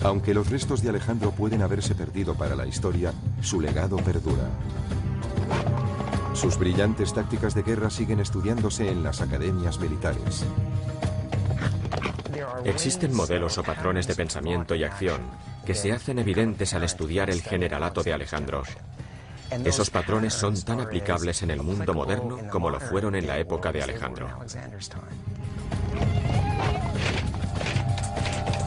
Aunque los restos de Alejandro pueden haberse perdido para la historia, su legado perdura. Sus brillantes tácticas de guerra siguen estudiándose en las academias militares. Existen modelos o patrones de pensamiento y acción que se hacen evidentes al estudiar el generalato de Alejandro. Esos patrones son tan aplicables en el mundo moderno como lo fueron en la época de Alejandro.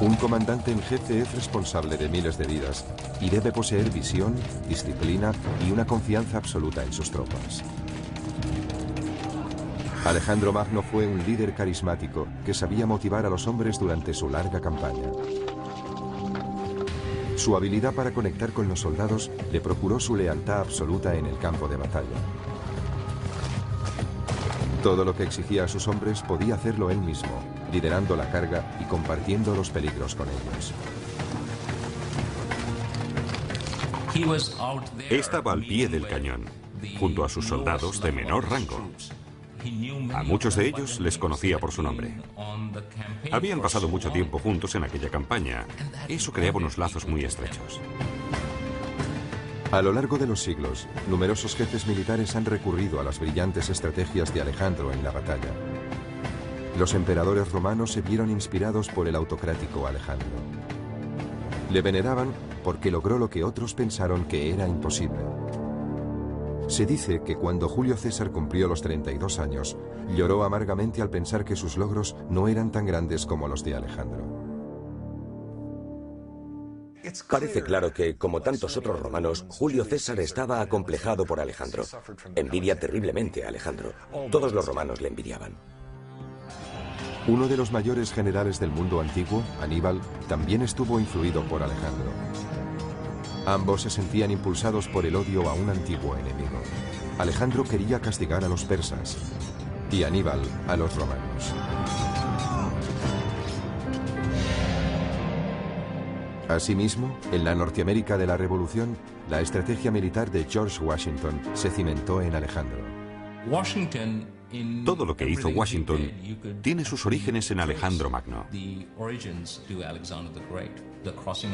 Un comandante en jefe es responsable de miles de vidas y debe poseer visión, disciplina y una confianza absoluta en sus tropas. Alejandro Magno fue un líder carismático que sabía motivar a los hombres durante su larga campaña. Su habilidad para conectar con los soldados le procuró su lealtad absoluta en el campo de batalla. Todo lo que exigía a sus hombres podía hacerlo él mismo, liderando la carga y compartiendo los peligros con ellos. Estaba al pie del cañón, junto a sus soldados de menor rango. A muchos de ellos les conocía por su nombre. Habían pasado mucho tiempo juntos en aquella campaña. Eso creaba unos lazos muy estrechos. A lo largo de los siglos, numerosos jefes militares han recurrido a las brillantes estrategias de Alejandro en la batalla. Los emperadores romanos se vieron inspirados por el autocrático Alejandro. Le veneraban porque logró lo que otros pensaron que era imposible. Se dice que cuando Julio César cumplió los 32 años, lloró amargamente al pensar que sus logros no eran tan grandes como los de Alejandro. Parece claro que, como tantos otros romanos, Julio César estaba acomplejado por Alejandro. Envidia terriblemente a Alejandro. Todos los romanos le envidiaban. Uno de los mayores generales del mundo antiguo, Aníbal, también estuvo influido por Alejandro. Ambos se sentían impulsados por el odio a un antiguo enemigo. Alejandro quería castigar a los persas y Aníbal a los romanos. Asimismo, en la Norteamérica de la Revolución, la estrategia militar de George Washington se cimentó en Alejandro. Todo lo que hizo Washington tiene sus orígenes en Alejandro Magno.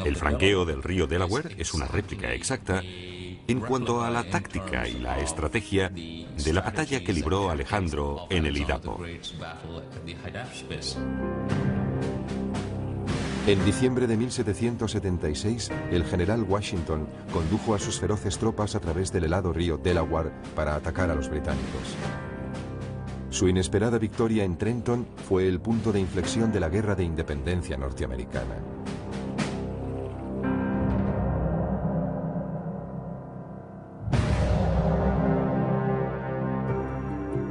El franqueo del río Delaware es una réplica exacta en cuanto a la táctica y la estrategia de la batalla que libró Alejandro en el Idapo. En diciembre de 1776, el general Washington condujo a sus feroces tropas a través del helado río Delaware para atacar a los británicos. Su inesperada victoria en Trenton fue el punto de inflexión de la Guerra de Independencia norteamericana.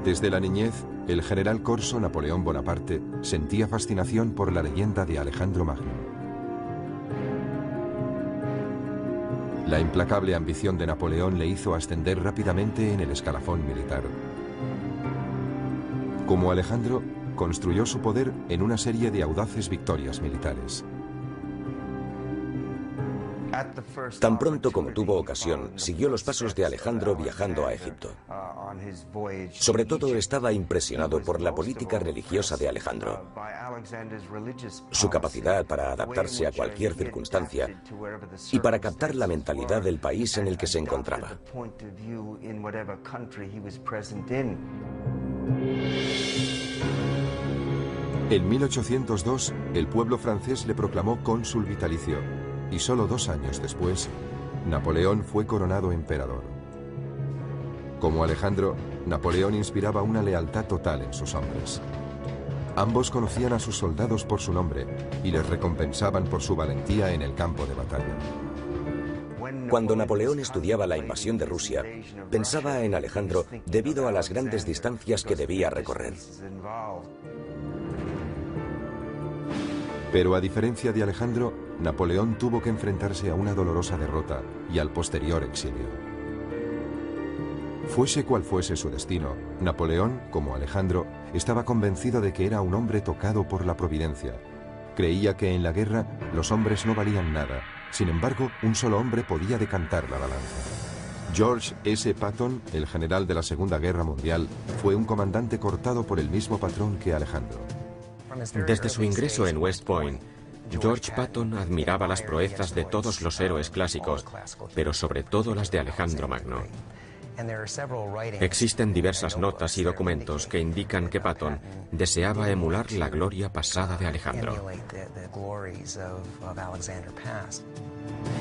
Desde la niñez, el general corso Napoleón Bonaparte sentía fascinación por la leyenda de Alejandro Magno. La implacable ambición de Napoleón le hizo ascender rápidamente en el escalafón militar. Como Alejandro, construyó su poder en una serie de audaces victorias militares. Tan pronto como tuvo ocasión, siguió los pasos de Alejandro viajando a Egipto. Sobre todo estaba impresionado por la política religiosa de Alejandro, su capacidad para adaptarse a cualquier circunstancia y para captar la mentalidad del país en el que se encontraba. En 1802, el pueblo francés le proclamó cónsul vitalicio. Y solo 2 años después, Napoleón fue coronado emperador. Como Alejandro, Napoleón inspiraba una lealtad total en sus hombres. Ambos conocían a sus soldados por su nombre y les recompensaban por su valentía en el campo de batalla. Cuando Napoleón estudiaba la invasión de Rusia, pensaba en Alejandro debido a las grandes distancias que debía recorrer. Pero a diferencia de Alejandro, Napoleón tuvo que enfrentarse a una dolorosa derrota y al posterior exilio. Fuese cual fuese su destino, Napoleón, como Alejandro, estaba convencido de que era un hombre tocado por la providencia. Creía que en la guerra los hombres no valían nada. Sin embargo, un solo hombre podía decantar la balanza. George S. Patton, el general de la Segunda Guerra Mundial, fue un comandante cortado por el mismo patrón que Alejandro. Desde su ingreso en West Point, George Patton admiraba las proezas de todos los héroes clásicos, pero sobre todo las de Alejandro Magno. Existen diversas notas y documentos que indican que Patton deseaba emular la gloria pasada de Alejandro.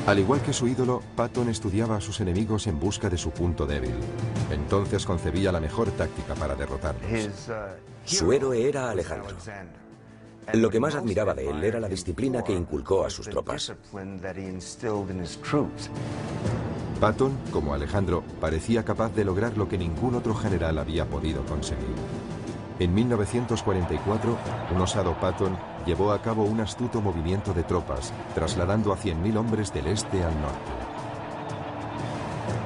Al igual que su ídolo, Patton estudiaba a sus enemigos en busca de su punto débil. Entonces concebía la mejor táctica para derrotarlos. Su héroe era Alejandro. Lo que más admiraba de él era la disciplina que inculcó a sus tropas. Patton, como Alejandro, parecía capaz de lograr lo que ningún otro general había podido conseguir. En 1944, un osado Patton llevó a cabo un astuto movimiento de tropas, trasladando a 100.000 hombres del este al norte.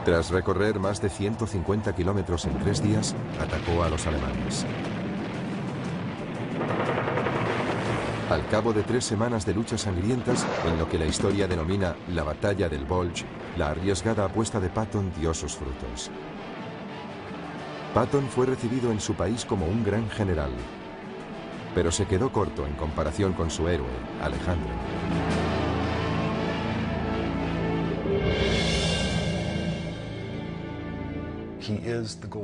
Tras recorrer más de 150 kilómetros en 3 días, atacó a los alemanes. Al cabo de 3 semanas de luchas sangrientas, en lo que la historia denomina la Batalla del Bulge, la arriesgada apuesta de Patton dio sus frutos. Patton fue recibido en su país como un gran general, pero se quedó corto en comparación con su héroe, Alejandro.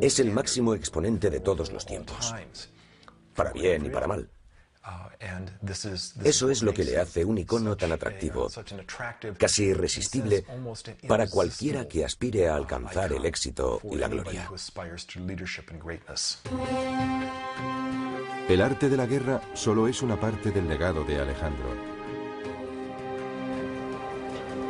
Es el máximo exponente de todos los tiempos, para bien y para mal. Eso es lo que le hace un icono tan atractivo, casi irresistible para cualquiera que aspire a alcanzar el éxito y la gloria. El arte de la guerra solo es una parte del legado de Alejandro.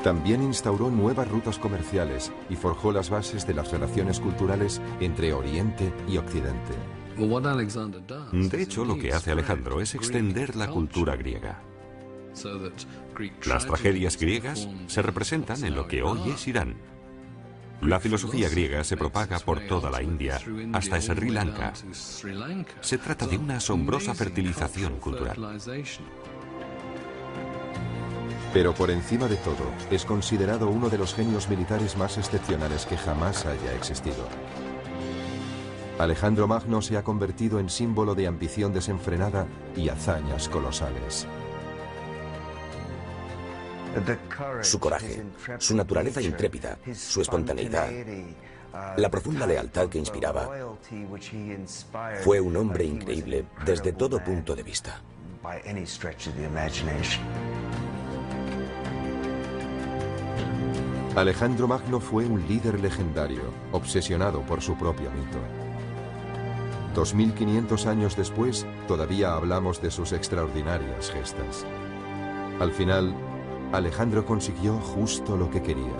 También instauró nuevas rutas comerciales y forjó las bases de las relaciones culturales entre Oriente y Occidente. De hecho, lo que hace Alejandro es extender la cultura griega. Las tragedias griegas se representan en lo que hoy es Irán. La filosofía griega se propaga por toda la India hasta Sri Lanka. Se trata de una asombrosa fertilización cultural. Pero por encima de todo, es considerado uno de los genios militares más excepcionales que jamás haya existido. Alejandro Magno se ha convertido en símbolo de ambición desenfrenada y hazañas colosales. Su coraje, su naturaleza intrépida, su espontaneidad, la profunda lealtad que inspiraba, fue un hombre increíble desde todo punto de vista. Alejandro Magno fue un líder legendario, obsesionado por su propio mito. 2500 años después, todavía hablamos de sus extraordinarias gestas. Al final, Alejandro consiguió justo lo que quería.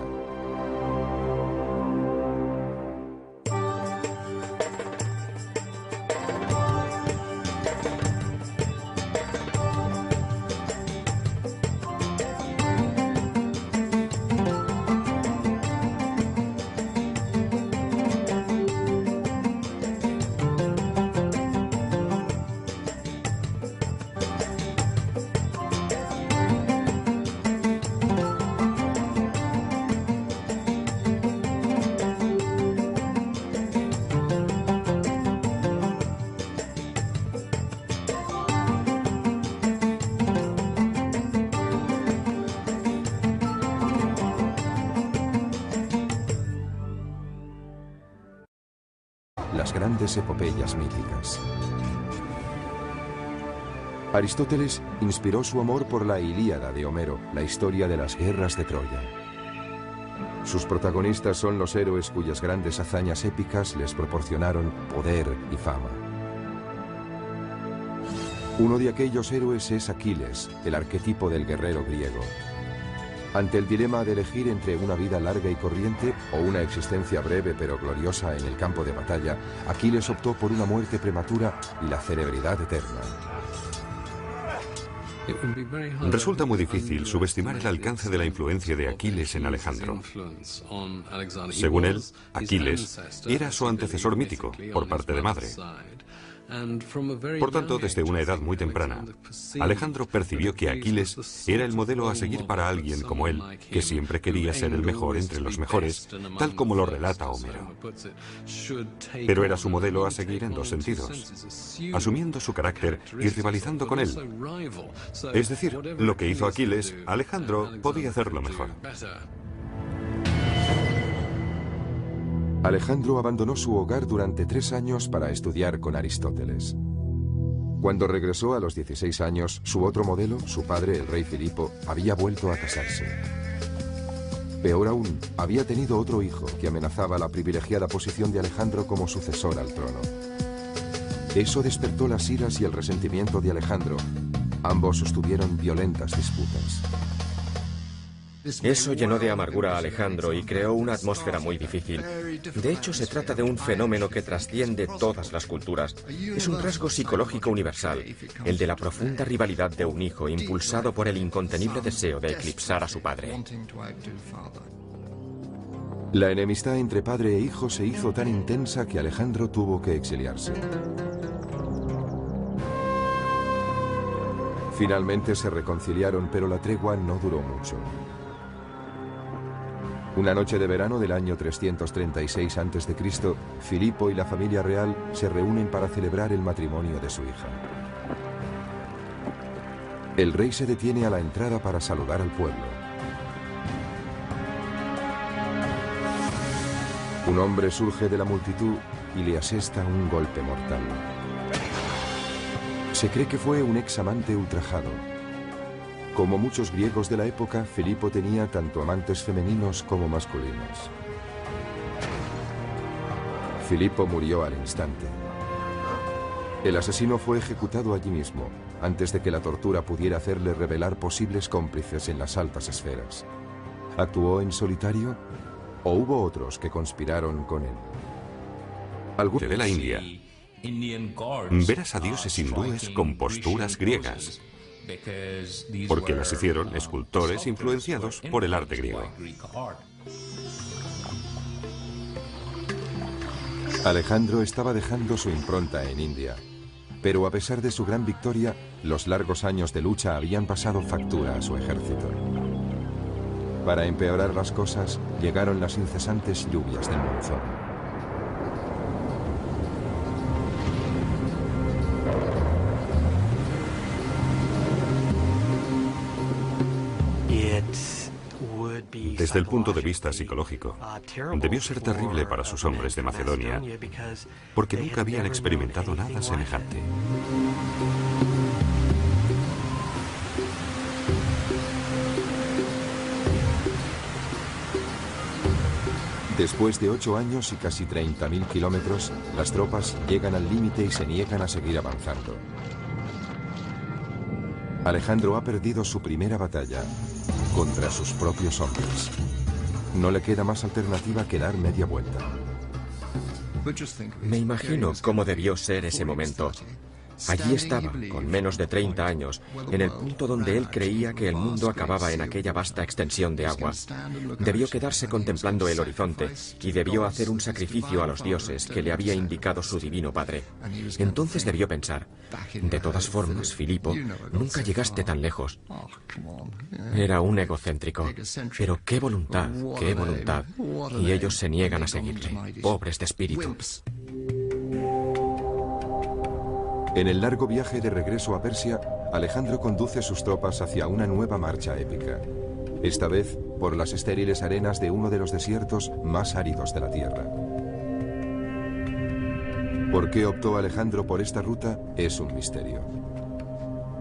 Las grandes epopeyas míticas. Aristóteles inspiró su amor por la Ilíada de Homero, la historia de las guerras de Troya. Sus protagonistas son los héroes cuyas grandes hazañas épicas les proporcionaron poder y fama. Uno de aquellos héroes es Aquiles, el arquetipo del guerrero griego. Ante el dilema de elegir entre una vida larga y corriente o una existencia breve pero gloriosa en el campo de batalla, Aquiles optó por una muerte prematura y la celebridad eterna. Resulta muy difícil subestimar el alcance de la influencia de Aquiles en Alejandro. Según él, Aquiles era su antecesor mítico, por parte de madre. Por tanto, desde una edad muy temprana, Alejandro percibió que Aquiles era el modelo a seguir para alguien como él, que siempre quería ser el mejor entre los mejores, tal como lo relata Homero. Pero era su modelo a seguir en dos sentidos, asumiendo su carácter y rivalizando con él. Es decir, lo que hizo Aquiles, Alejandro podía hacerlo mejor. Alejandro abandonó su hogar durante 3 años para estudiar con Aristóteles. Cuando regresó a los 16 años, su otro modelo, su padre, el rey Filipo, había vuelto a casarse. Peor aún, había tenido otro hijo que amenazaba la privilegiada posición de Alejandro como sucesor al trono. Eso despertó las iras y el resentimiento de Alejandro, Ambos sostuvieron violentas disputas. Eso llenó de amargura a Alejandro y creó una atmósfera muy difícil. De hecho, se trata de un fenómeno que trasciende todas las culturas. Es un rasgo psicológico universal, el de la profunda rivalidad de un hijo impulsado por el incontenible deseo de eclipsar a su padre. La enemistad entre padre e hijo se hizo tan intensa que Alejandro tuvo que exiliarse. Finalmente se reconciliaron, pero la tregua no duró mucho. Una noche de verano del año 336 a.C., Filipo y la familia real se reúnen para celebrar el matrimonio de su hija. El rey se detiene a la entrada para saludar al pueblo. Un hombre surge de la multitud y le asesta un golpe mortal. Se cree que fue un examante ultrajado. Como muchos griegos de la época, Filipo tenía tanto amantes femeninos como masculinos. Filipo murió al instante. El asesino fue ejecutado allí mismo, antes de que la tortura pudiera hacerle revelar posibles cómplices en las altas esferas. ¿Actuó en solitario o hubo otros que conspiraron con él? De la India, verás a dioses hindúes con posturas griegas, porque las hicieron escultores influenciados por el arte griego. Alejandro estaba dejando su impronta en India, pero a pesar de su gran victoria, los largos años de lucha habían pasado factura a su ejército. Para empeorar las cosas, llegaron las incesantes lluvias del monzón. Desde el punto de vista psicológico, debió ser terrible para sus hombres de Macedonia, porque nunca habían experimentado nada semejante. Después de 8 años y casi 30.000 kilómetros, las tropas llegan al límite y se niegan a seguir avanzando. Alejandro ha perdido su primera batalla contra sus propios hombres. No le queda más alternativa que dar media vuelta. Me imagino cómo debió ser ese momento. Allí estaba, con menos de 30 años, en el punto donde él creía que el mundo acababa en aquella vasta extensión de agua. Debió quedarse contemplando el horizonte y debió hacer un sacrificio a los dioses que le había indicado su divino padre. Entonces debió pensar, de todas formas, Filipo, nunca llegaste tan lejos. Era un egocéntrico, pero qué voluntad, y ellos se niegan a seguirle, pobres de espíritu. En el largo viaje de regreso a Persia, Alejandro conduce sus tropas hacia una nueva marcha épica. Esta vez por las estériles arenas de uno de los desiertos más áridos de la tierra. ¿Por qué optó Alejandro por esta ruta? Es un misterio.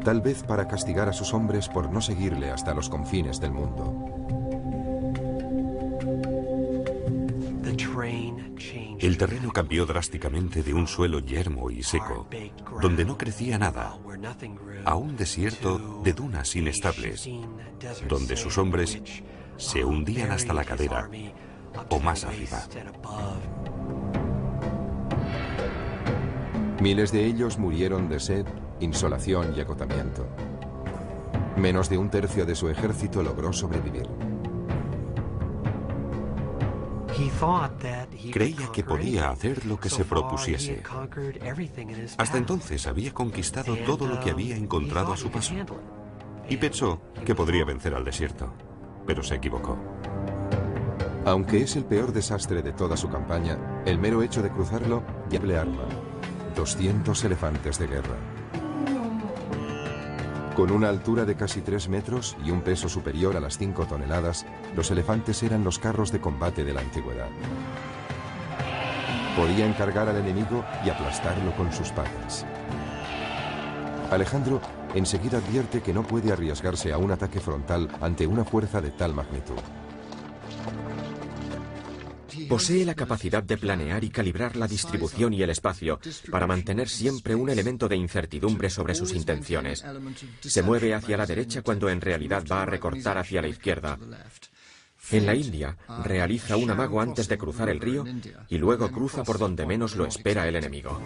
Tal vez para castigar a sus hombres por no seguirle hasta los confines del mundo. El terreno cambió drásticamente de un suelo yermo y seco, donde no crecía nada, a un desierto de dunas inestables, donde sus hombres se hundían hasta la cadera o más arriba. Miles de ellos murieron de sed, insolación y agotamiento. Menos de un tercio de su ejército logró sobrevivir. Creía que podía hacer lo que se propusiese. Hasta entonces había conquistado todo lo que había encontrado a su paso. Y pensó que podría vencer al desierto, pero se equivocó. Aunque es el peor desastre de toda su campaña, el mero hecho de cruzarlo ya le arma. 200 elefantes de guerra. Con una altura de casi 3 metros y un peso superior a las 5 toneladas, los elefantes eran los carros de combate de la antigüedad. Podían cargar al enemigo y aplastarlo con sus patas. Alejandro enseguida advierte que no puede arriesgarse a un ataque frontal ante una fuerza de tal magnitud. Posee la capacidad de planear y calibrar la distribución y el espacio para mantener siempre un elemento de incertidumbre sobre sus intenciones. Se mueve hacia la derecha cuando en realidad va a recortar hacia la izquierda. En la India, realiza un amago antes de cruzar el río y luego cruza por donde menos lo espera el enemigo.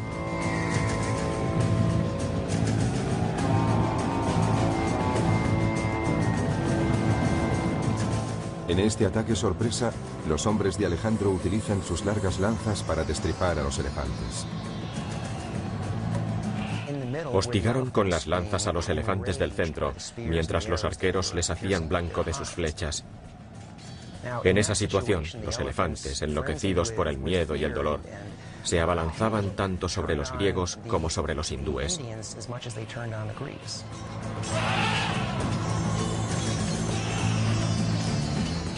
En este ataque sorpresa, los hombres de Alejandro utilizan sus largas lanzas para destripar a los elefantes. Hostigaron con las lanzas a los elefantes del centro, mientras los arqueros les hacían blanco de sus flechas. En esa situación, los elefantes, enloquecidos por el miedo y el dolor, se abalanzaban tanto sobre los griegos como sobre los hindúes.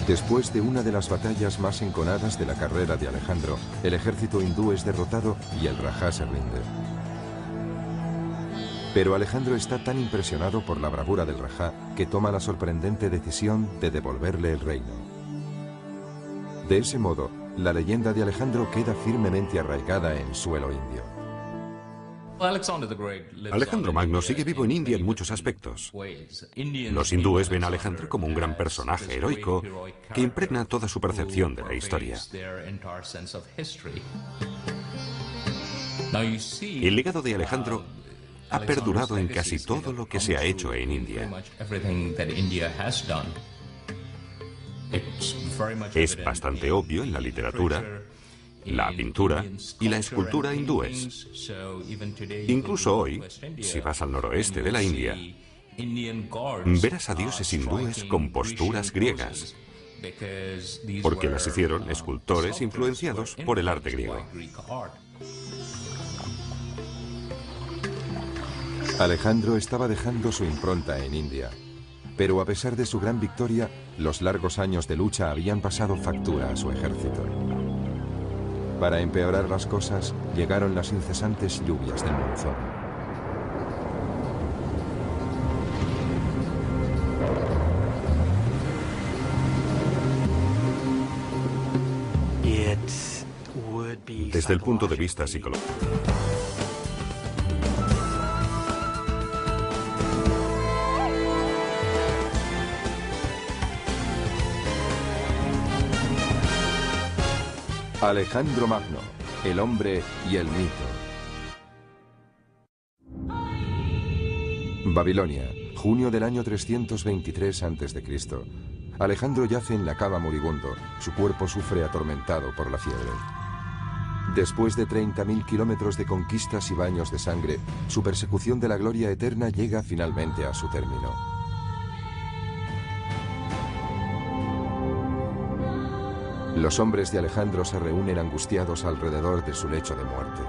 Después de una de las batallas más enconadas de la carrera de Alejandro, el ejército hindú es derrotado y el Rajá se rinde. Pero Alejandro está tan impresionado por la bravura del Rajá que toma la sorprendente decisión de devolverle el reino. De ese modo, la leyenda de Alejandro queda firmemente arraigada en suelo indio. Alejandro Magno sigue vivo en India en muchos aspectos. Los hindúes ven a Alejandro como un gran personaje heroico que impregna toda su percepción de la historia. El legado de Alejandro ha perdurado en casi todo lo que se ha hecho en India. Es bastante obvio en la literatura, la pintura y la escultura hindúes. Incluso hoy, si vas al noroeste de la India, verás a dioses hindúes con posturas griegas, porque las hicieron escultores influenciados por el arte griego. Alejandro estaba dejando su impronta en India, pero a pesar de su gran victoria, los largos años de lucha habían pasado factura a su ejército. Para empeorar las cosas, llegaron las incesantes lluvias del monzón. Desde el punto de vista psicológico, Alejandro Magno, el hombre y el mito. Babilonia, junio del año 323 a.C. Alejandro yace en la cama moribundo, su cuerpo sufre atormentado por la fiebre. Después de 30.000 kilómetros de conquistas y baños de sangre, su persecución de la gloria eterna llega finalmente a su término. Los hombres de Alejandro se reúnen angustiados alrededor de su lecho de muerte.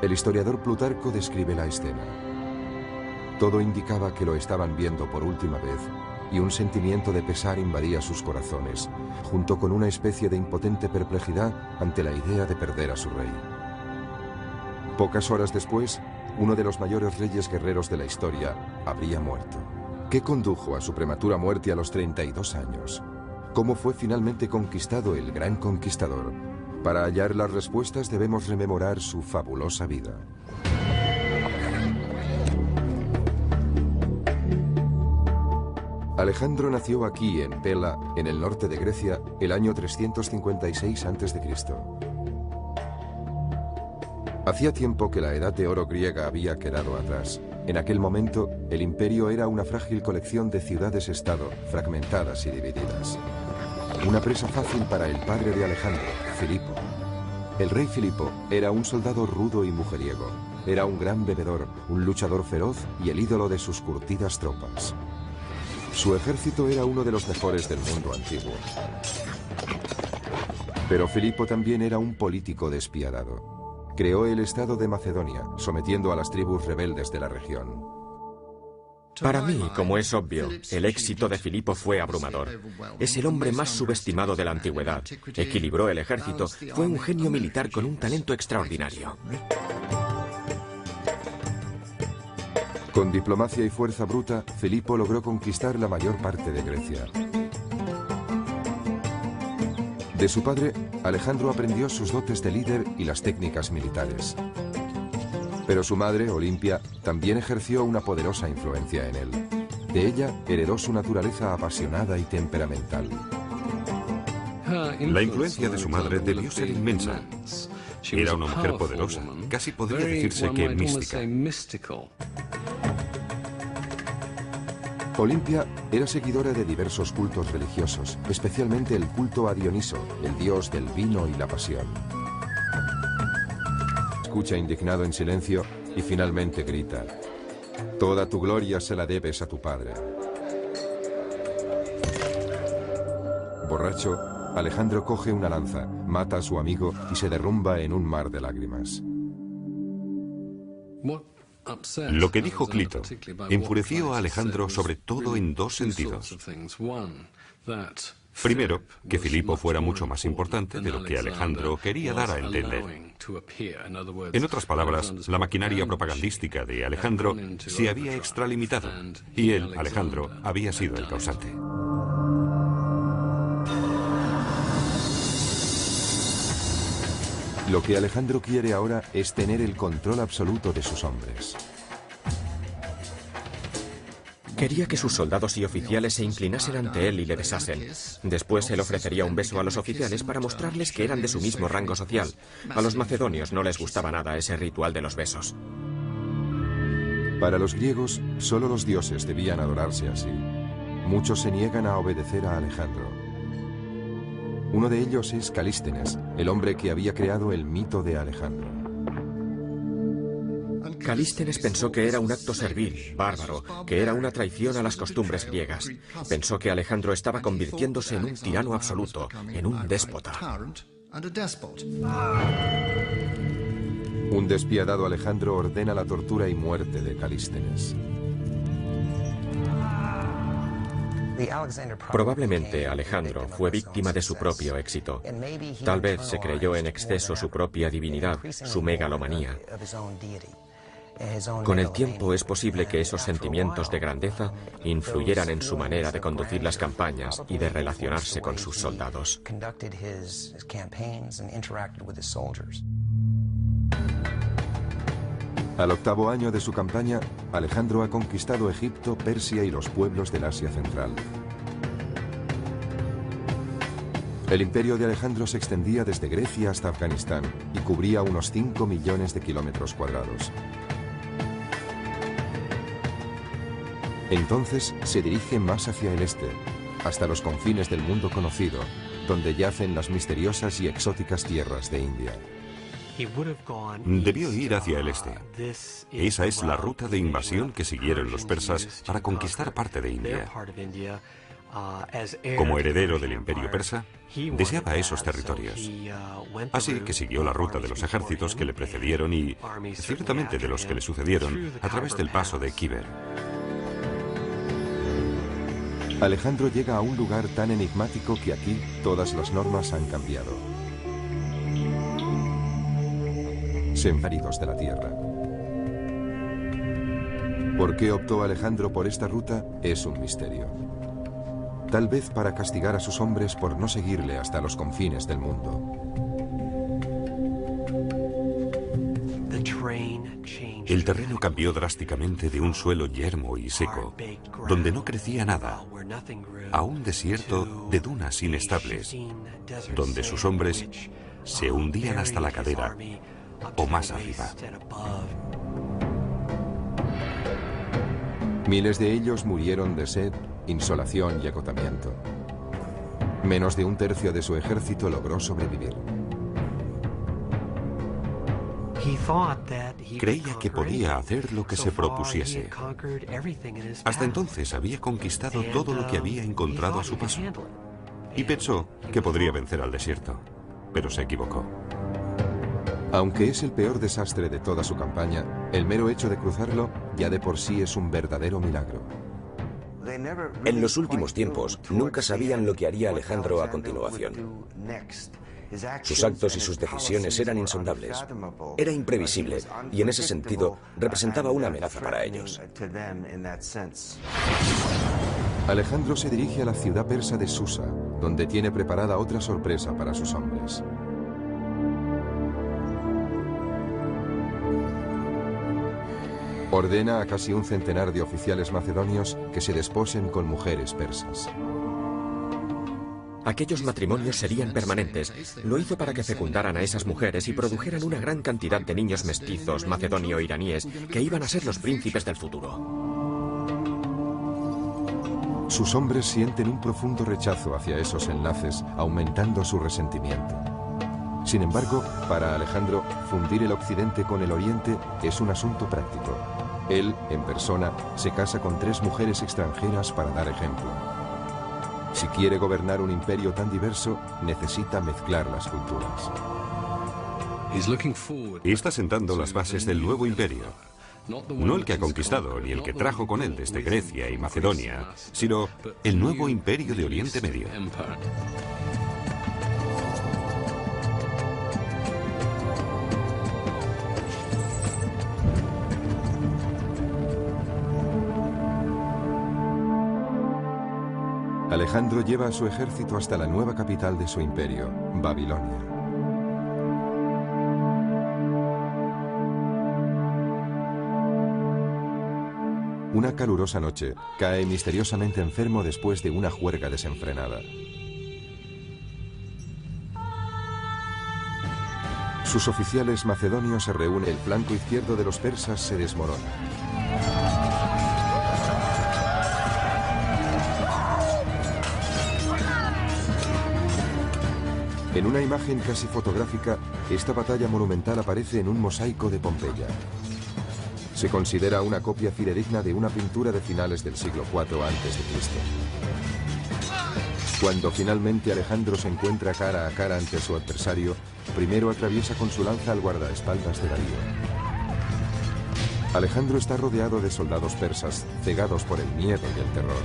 El historiador Plutarco describe la escena. Todo indicaba que lo estaban viendo por última vez, y un sentimiento de pesar invadía sus corazones, junto con una especie de impotente perplejidad ante la idea de perder a su rey. Pocas horas después, uno de los mayores reyes guerreros de la historia habría muerto. ¿Qué condujo a su prematura muerte a los 32 años? ¿Cómo fue finalmente conquistado el gran conquistador? Para hallar las respuestas debemos rememorar su fabulosa vida. Alejandro nació aquí en Pella, en el norte de Grecia, el año 356 a.C. Hacía tiempo que la edad de oro griega había quedado atrás. En aquel momento, el imperio era una frágil colección de ciudades-estado, fragmentadas y divididas. Una presa fácil para el padre de Alejandro, Filipo. El rey Filipo era un soldado rudo y mujeriego. Era un gran bebedor, un luchador feroz y el ídolo de sus curtidas tropas. Su ejército era uno de los mejores del mundo antiguo. Pero Filipo también era un político despiadado. Creó el estado de Macedonia, sometiendo a las tribus rebeldes de la región. Para mí, como es obvio, el éxito de Filipo fue abrumador. Es el hombre más subestimado de la antigüedad. Equilibró el ejército, fue un genio militar con un talento extraordinario. Con diplomacia y fuerza bruta, Filipo logró conquistar la mayor parte de Grecia. De su padre, Alejandro aprendió sus dotes de líder y las técnicas militares. Pero su madre, Olimpia, también ejerció una poderosa influencia en él. De ella heredó su naturaleza apasionada y temperamental. La influencia de su madre debió ser inmensa. Era una mujer poderosa, casi podría decirse que mística. Olimpia era seguidora de diversos cultos religiosos, especialmente el culto a Dioniso, el dios del vino y la pasión. Escucha indignado en silencio y finalmente grita: «Toda tu gloria se la debes a tu padre». Borracho, Alejandro coge una lanza, mata a su amigo y se derrumba en un mar de lágrimas. Lo que dijo Clito enfureció a Alejandro sobre todo en dos sentidos. Primero, que Filipo fuera mucho más importante de lo que Alejandro quería dar a entender. En otras palabras, la maquinaria propagandística de Alejandro se había extralimitado y él, Alejandro, había sido el causante. Lo que Alejandro quiere ahora es tener el control absoluto de sus hombres. Quería que sus soldados y oficiales se inclinasen ante él y le besasen. Después él ofrecería un beso a los oficiales para mostrarles que eran de su mismo rango social. A los macedonios no les gustaba nada ese ritual de los besos. Para los griegos, solo los dioses debían adorarse así. Muchos se niegan a obedecer a Alejandro. Uno de ellos es Calístenes, el hombre que había creado el mito de Alejandro. Calístenes pensó que era un acto servil, bárbaro, que era una traición a las costumbres griegas. Pensó que Alejandro estaba convirtiéndose en un tirano absoluto, en un déspota. Un despiadado Alejandro ordena la tortura y muerte de Calístenes. Probablemente Alejandro fue víctima de su propio éxito. Tal vez se creyó en exceso su propia divinidad, su megalomanía. Con el tiempo es posible que esos sentimientos de grandeza influyeran en su manera de conducir las campañas y de relacionarse con sus soldados. Al octavo año de su campaña, Alejandro ha conquistado Egipto, Persia y los pueblos del Asia Central. El imperio de Alejandro se extendía desde Grecia hasta Afganistán y cubría unos 5 millones de kilómetros cuadrados. Entonces se dirige más hacia el este, hasta los confines del mundo conocido, donde yacen las misteriosas y exóticas tierras de India. Debió ir hacia el este. Esa es la ruta de invasión que siguieron los persas para conquistar parte de India. Como heredero del imperio persa, deseaba esos territorios. Así que siguió la ruta de los ejércitos que le precedieron y, ciertamente, de los que le sucedieron, a través del paso de Khyber. Alejandro llega a un lugar tan enigmático que aquí todas las normas han cambiado. Sembrados de la tierra. ¿Por qué optó Alejandro por esta ruta? Es un misterio. Tal vez para castigar a sus hombres por no seguirle hasta los confines del mundo. El terreno cambió drásticamente de un suelo yermo y seco, donde no crecía nada, a un desierto de dunas inestables, donde sus hombres se hundían hasta la cadera o más arriba. Miles de ellos murieron de sed, insolación y agotamiento. Menos de un tercio de su ejército logró sobrevivir. Creía que podía hacer lo que se propusiese. Hasta entonces había conquistado todo lo que había encontrado a su paso. Y pensó que podría vencer al desierto, pero se equivocó. Aunque es el peor desastre de toda su campaña, el mero hecho de cruzarlo ya de por sí es un verdadero milagro. En los últimos tiempos, nunca sabían lo que haría Alejandro a continuación. Sus actos y sus decisiones eran insondables. Era imprevisible y en ese sentido representaba una amenaza para ellos. Alejandro se dirige a la ciudad persa de Susa, donde tiene preparada otra sorpresa para sus hombres. Ordena a casi un centenar de oficiales macedonios que se desposen con mujeres persas. Aquellos matrimonios serían permanentes. Lo hizo para que fecundaran a esas mujeres y produjeran una gran cantidad de niños mestizos macedonio-iraníes que iban a ser los príncipes del futuro. Sus hombres sienten un profundo rechazo hacia esos enlaces, aumentando su resentimiento. Sin embargo, para Alejandro, fundir el occidente con el oriente es un asunto práctico. Él, en persona, se casa con 3 mujeres extranjeras para dar ejemplo. Si quiere gobernar un imperio tan diverso, necesita mezclar las culturas. Y está sentando las bases del nuevo imperio. No el que ha conquistado, ni el que trajo con él desde Grecia y Macedonia, sino el nuevo imperio de Oriente Medio. Alejandro lleva a su ejército hasta la nueva capital de su imperio, Babilonia. Una calurosa noche, cae misteriosamente enfermo después de una juerga desenfrenada. Sus oficiales macedonios se reúnen, el flanco izquierdo de los persas se desmorona. En una imagen casi fotográfica, esta batalla monumental aparece en un mosaico de Pompeya. Se considera una copia fidedigna de una pintura de finales del siglo IV a.C. Cuando finalmente Alejandro se encuentra cara a cara ante su adversario, primero atraviesa con su lanza al guardaespaldas de Darío. Alejandro está rodeado de soldados persas, cegados por el miedo y el terror.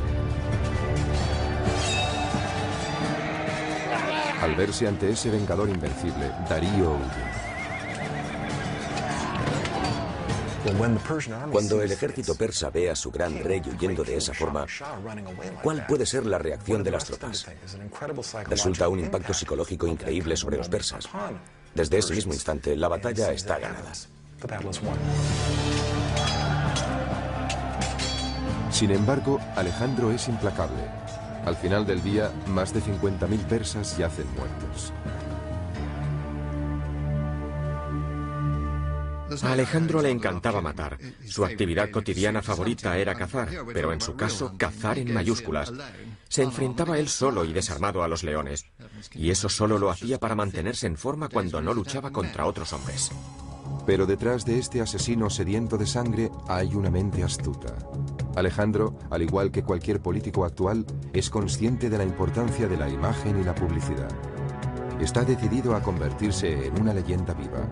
Al verse ante ese vengador invencible, Darío huye. Cuando el ejército persa ve a su gran rey huyendo de esa forma, ¿cuál puede ser la reacción de las tropas? Resulta un impacto psicológico increíble sobre los persas. Desde ese mismo instante, la batalla está ganada. Sin embargo, Alejandro es implacable. Al final del día, más de 50.000 persas yacen muertos. A Alejandro le encantaba matar. Su actividad cotidiana favorita era cazar, pero en su caso, cazar en mayúsculas. Se enfrentaba él solo y desarmado a los leones. Y eso solo lo hacía para mantenerse en forma cuando no luchaba contra otros hombres. Pero detrás de este asesino sediento de sangre hay una mente astuta. Alejandro, al igual que cualquier político actual, es consciente de la importancia de la imagen y la publicidad. Está decidido a convertirse en una leyenda viva.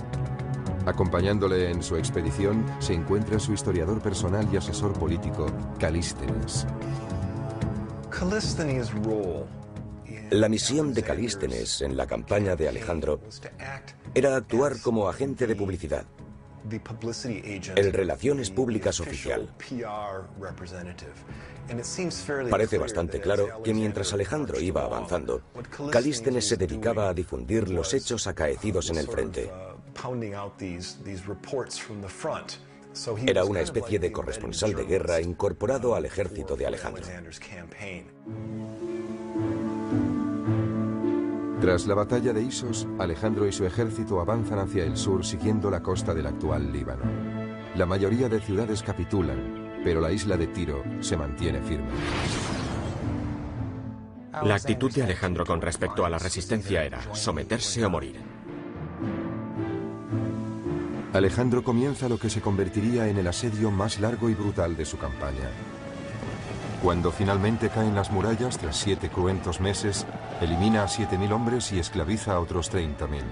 Acompañándole en su expedición se encuentra su historiador personal y asesor político, Calístenes. La misión de Calístenes en la campaña de Alejandro era actuar como agente de publicidad, el Relaciones Públicas oficial. Parece bastante claro que mientras Alejandro iba avanzando, Calístenes se dedicaba a difundir los hechos acaecidos en el frente. Era una especie de corresponsal de guerra incorporado al ejército de Alejandro. Tras la batalla de Isos, Alejandro y su ejército avanzan hacia el sur siguiendo la costa del actual Líbano. La mayoría de ciudades capitulan, pero la isla de Tiro se mantiene firme. La actitud de Alejandro con respecto a la resistencia era someterse o morir. Alejandro comienza lo que se convertiría en el asedio más largo y brutal de su campaña. Cuando finalmente caen las murallas, tras 7 cruentos meses, elimina a 7.000 hombres y esclaviza a otros 30.000.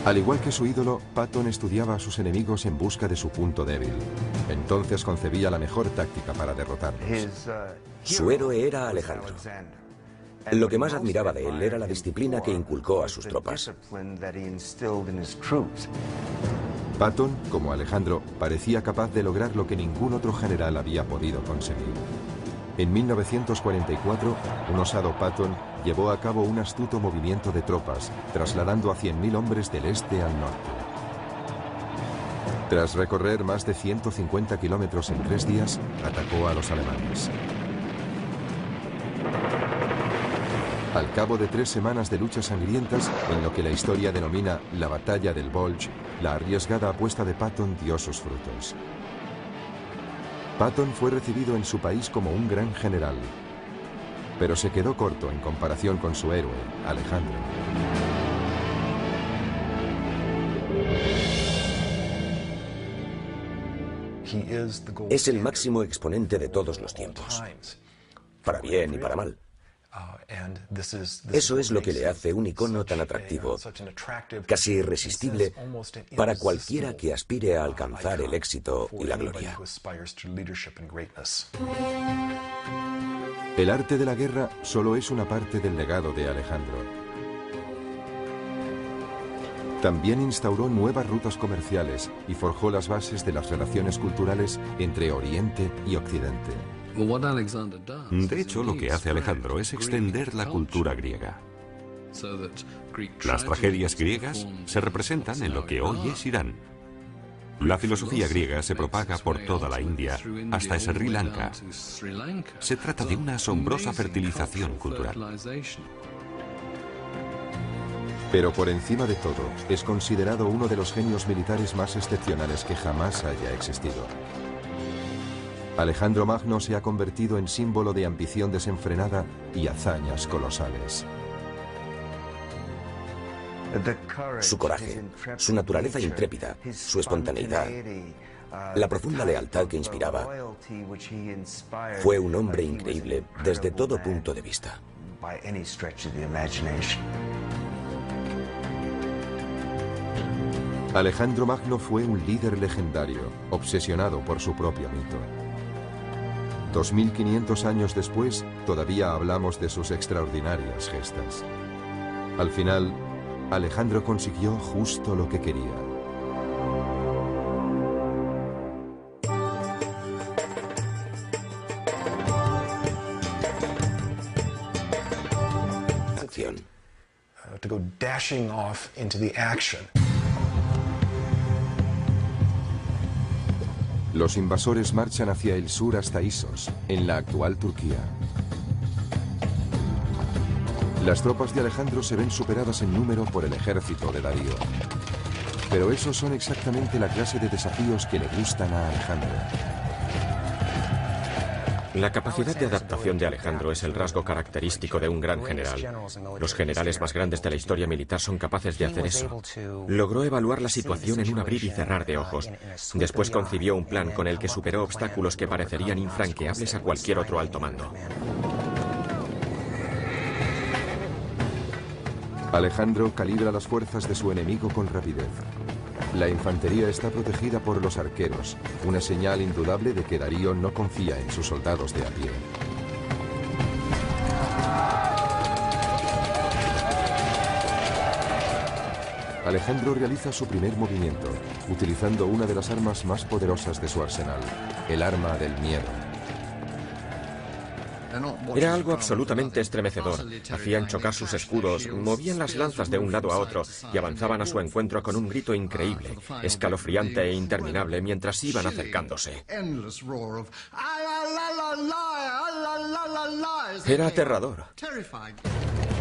Al igual que su ídolo, Patton estudiaba a sus enemigos en busca de su punto débil. Entonces concebía la mejor táctica para derrotarlos. Su héroe era Alejandro. Lo que más admiraba de él era la disciplina que inculcó a sus tropas. Patton, como Alejandro, parecía capaz de lograr lo que ningún otro general había podido conseguir. En 1944, un osado Patton llevó a cabo un astuto movimiento de tropas, trasladando a 100.000 hombres del este al norte. Tras recorrer más de 150 kilómetros en 3 días, atacó a los alemanes. Al cabo de 3 semanas de luchas sangrientas, en lo que la historia denomina la Batalla del Bulge, la arriesgada apuesta de Patton dio sus frutos. Patton fue recibido en su país como un gran general, pero se quedó corto en comparación con su héroe, Alejandro. Es el máximo exponente de todos los tiempos, para bien y para mal. Eso es lo que le hace un icono tan atractivo, casi irresistible para cualquiera que aspire a alcanzar el éxito y la gloria. El arte de la guerra solo es una parte del legado de Alejandro. También instauró nuevas rutas comerciales y forjó las bases de las relaciones culturales entre Oriente y Occidente. De hecho, lo que hace Alejandro es extender la cultura griega. Las tragedias griegas se representan en lo que hoy es Irán. La filosofía griega se propaga por toda la India hasta Sri Lanka. Se trata de una asombrosa fertilización cultural. Pero por encima de todo, es considerado uno de los genios militares más excepcionales que jamás haya existido. Alejandro Magno se ha convertido en símbolo de ambición desenfrenada y hazañas colosales. Su coraje, su naturaleza intrépida, su espontaneidad, la profunda lealtad que inspiraba, fue un hombre increíble desde todo punto de vista. Alejandro Magno fue un líder legendario, obsesionado por su propio mito. 2500 años después, todavía hablamos de sus extraordinarias gestas. Al final, Alejandro consiguió justo lo que quería. Acción. To go dashing off into the action. Los invasores marchan hacia el sur hasta Isos, en la actual Turquía. Las tropas de Alejandro se ven superadas en número por el ejército de Darío. Pero esos son exactamente la clase de desafíos que le gustan a Alejandro. La capacidad de adaptación de Alejandro es el rasgo característico de un gran general. Los generales más grandes de la historia militar son capaces de hacer eso. Logró evaluar la situación en un abrir y cerrar de ojos. Después concibió un plan con el que superó obstáculos que parecerían infranqueables a cualquier otro alto mando. Alejandro calibra las fuerzas de su enemigo con rapidez. La infantería está protegida por los arqueros, una señal indudable de que Darío no confía en sus soldados de a pie. Alejandro realiza su primer movimiento, utilizando una de las armas más poderosas de su arsenal, el arma del miedo. Era algo absolutamente estremecedor. Hacían chocar sus escudos, movían las lanzas de un lado a otro y avanzaban a su encuentro con un grito increíble, escalofriante e interminable mientras iban acercándose. Era aterrador.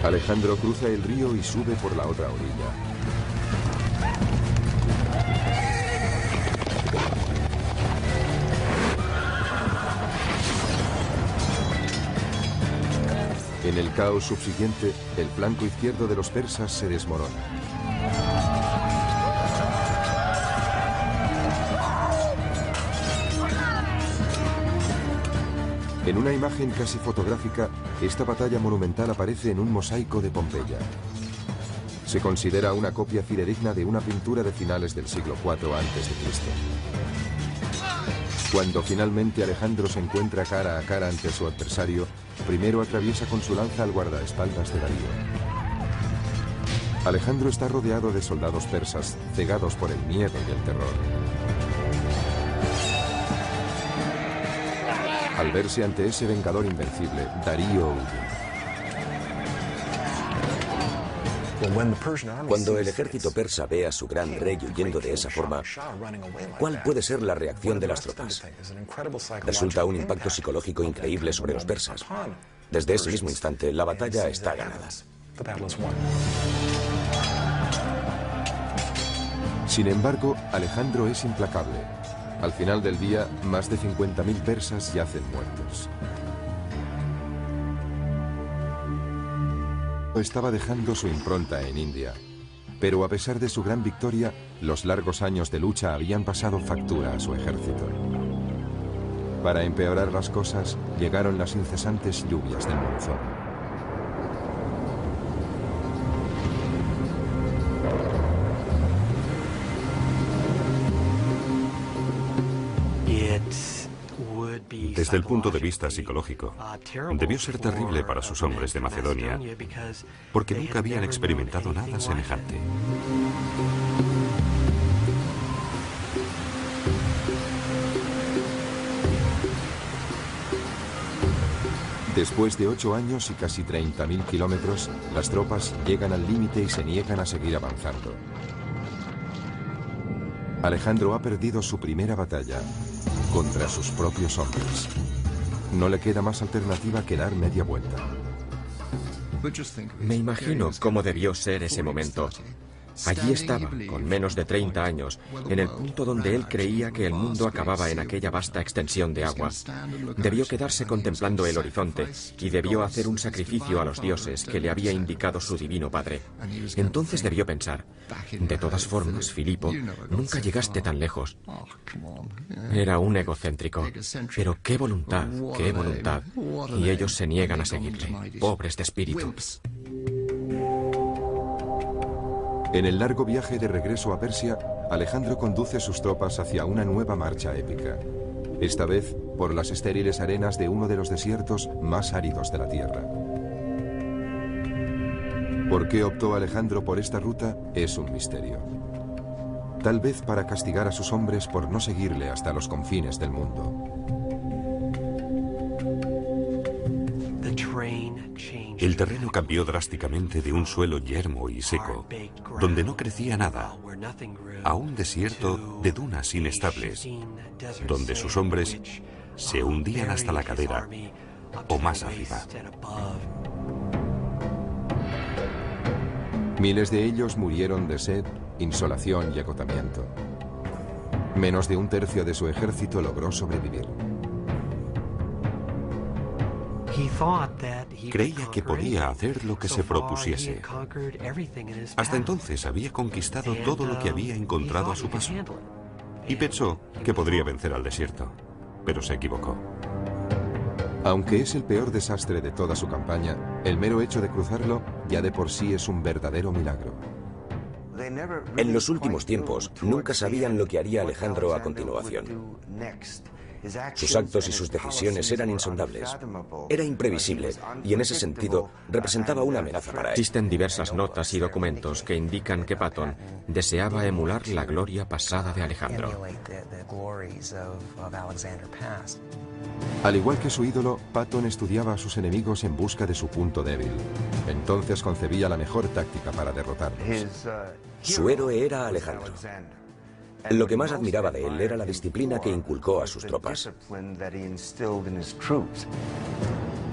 Alejandro cruza el río y sube por la otra orilla. En el caos subsiguiente, el flanco izquierdo de los persas se desmorona. En una imagen casi fotográfica, esta batalla monumental aparece en un mosaico de Pompeya. Se considera una copia fidedigna de una pintura de finales del siglo IV a.C. Cuando finalmente Alejandro se encuentra cara a cara ante su adversario, primero atraviesa con su lanza al guardaespaldas de Darío. Alejandro está rodeado de soldados persas, cegados por el miedo y el terror. Al verse ante ese vengador invencible, Darío huye. Cuando el ejército persa ve a su gran rey huyendo de esa forma, ¿cuál puede ser la reacción de las tropas? Resulta un impacto psicológico increíble sobre los persas. Desde ese mismo instante, la batalla está ganada. Sin embargo, Alejandro es implacable. Al final del día, más de 50.000 persas yacen muertos. Estaba dejando su impronta en India, pero a pesar de su gran victoria, los largos años de lucha habían pasado factura a su ejército. Para empeorar las cosas, llegaron las incesantes lluvias del monzón. Desde el punto de vista psicológico, debió ser terrible para sus hombres de Macedonia, porque nunca habían experimentado nada semejante. Después de 8 años y casi 30.000 kilómetros, las tropas llegan al límite y se niegan a seguir avanzando. Alejandro ha perdido su primera batalla contra sus propios hombres. No le queda más alternativa que dar media vuelta. Me imagino cómo debió ser ese momento. Allí estaba, con menos de 30 años, en el punto donde él creía que el mundo acababa en aquella vasta extensión de agua. Debió quedarse contemplando el horizonte y debió hacer un sacrificio a los dioses que le había indicado su divino padre. Entonces debió pensar, de todas formas, Filipo, nunca llegaste tan lejos. Era un egocéntrico, pero qué voluntad, y ellos se niegan a seguirle, pobres de espíritu. En el largo viaje de regreso a Persia, Alejandro conduce sus tropas hacia una nueva marcha épica. Esta vez por las estériles arenas de uno de los desiertos más áridos de la tierra. ¿Por qué optó Alejandro por esta ruta? Es un misterio. Tal vez para castigar a sus hombres por no seguirle hasta los confines del mundo. El terreno cambió drásticamente de un suelo yermo y seco, donde no crecía nada, a un desierto de dunas inestables, donde sus hombres se hundían hasta la cadera o más arriba. Miles de ellos murieron de sed, insolación y agotamiento. Menos de un tercio de su ejército logró sobrevivir. Creía que podía hacer lo que se propusiese. Hasta entonces había conquistado todo lo que había encontrado a su paso. Y pensó que podría vencer al desierto, pero se equivocó. Aunque es el peor desastre de toda su campaña, el mero hecho de cruzarlo ya de por sí es un verdadero milagro. En los últimos tiempos, nunca sabían lo que haría Alejandro a continuación. Sus actos y sus decisiones eran insondables. Era imprevisible y en ese sentido representaba una amenaza para él. Existen diversas notas y documentos que indican que Patton deseaba emular la gloria pasada de Alejandro. Al igual que su ídolo, Patton estudiaba a sus enemigos en busca de su punto débil. Entonces concebía la mejor táctica para derrotarlos. Su héroe era Alejandro. Lo que más admiraba de él era la disciplina que inculcó a sus tropas.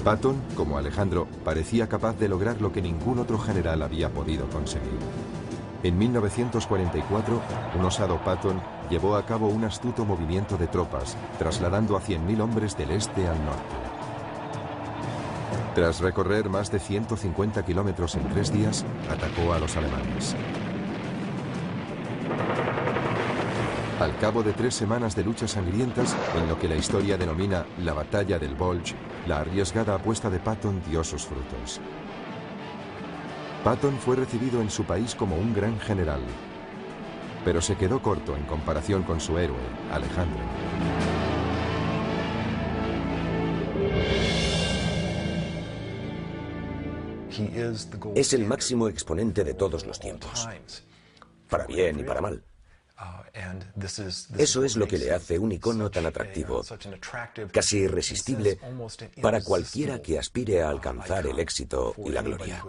Patton, como Alejandro, parecía capaz de lograr lo que ningún otro general había podido conseguir. En 1944, un osado Patton llevó a cabo un astuto movimiento de tropas, trasladando a 100.000 hombres del este al norte. Tras recorrer más de 150 kilómetros en 3 días, atacó a los alemanes. Al cabo de 3 semanas de luchas sangrientas, en lo que la historia denomina la Batalla del Bulge, la arriesgada apuesta de Patton dio sus frutos. Patton fue recibido en su país como un gran general, pero se quedó corto en comparación con su héroe, Alejandro. Es el máximo exponente de todos los tiempos, para bien y para mal. Eso es lo que le hace un icono tan atractivo, casi irresistible para cualquiera que aspire a alcanzar el éxito y la gloria.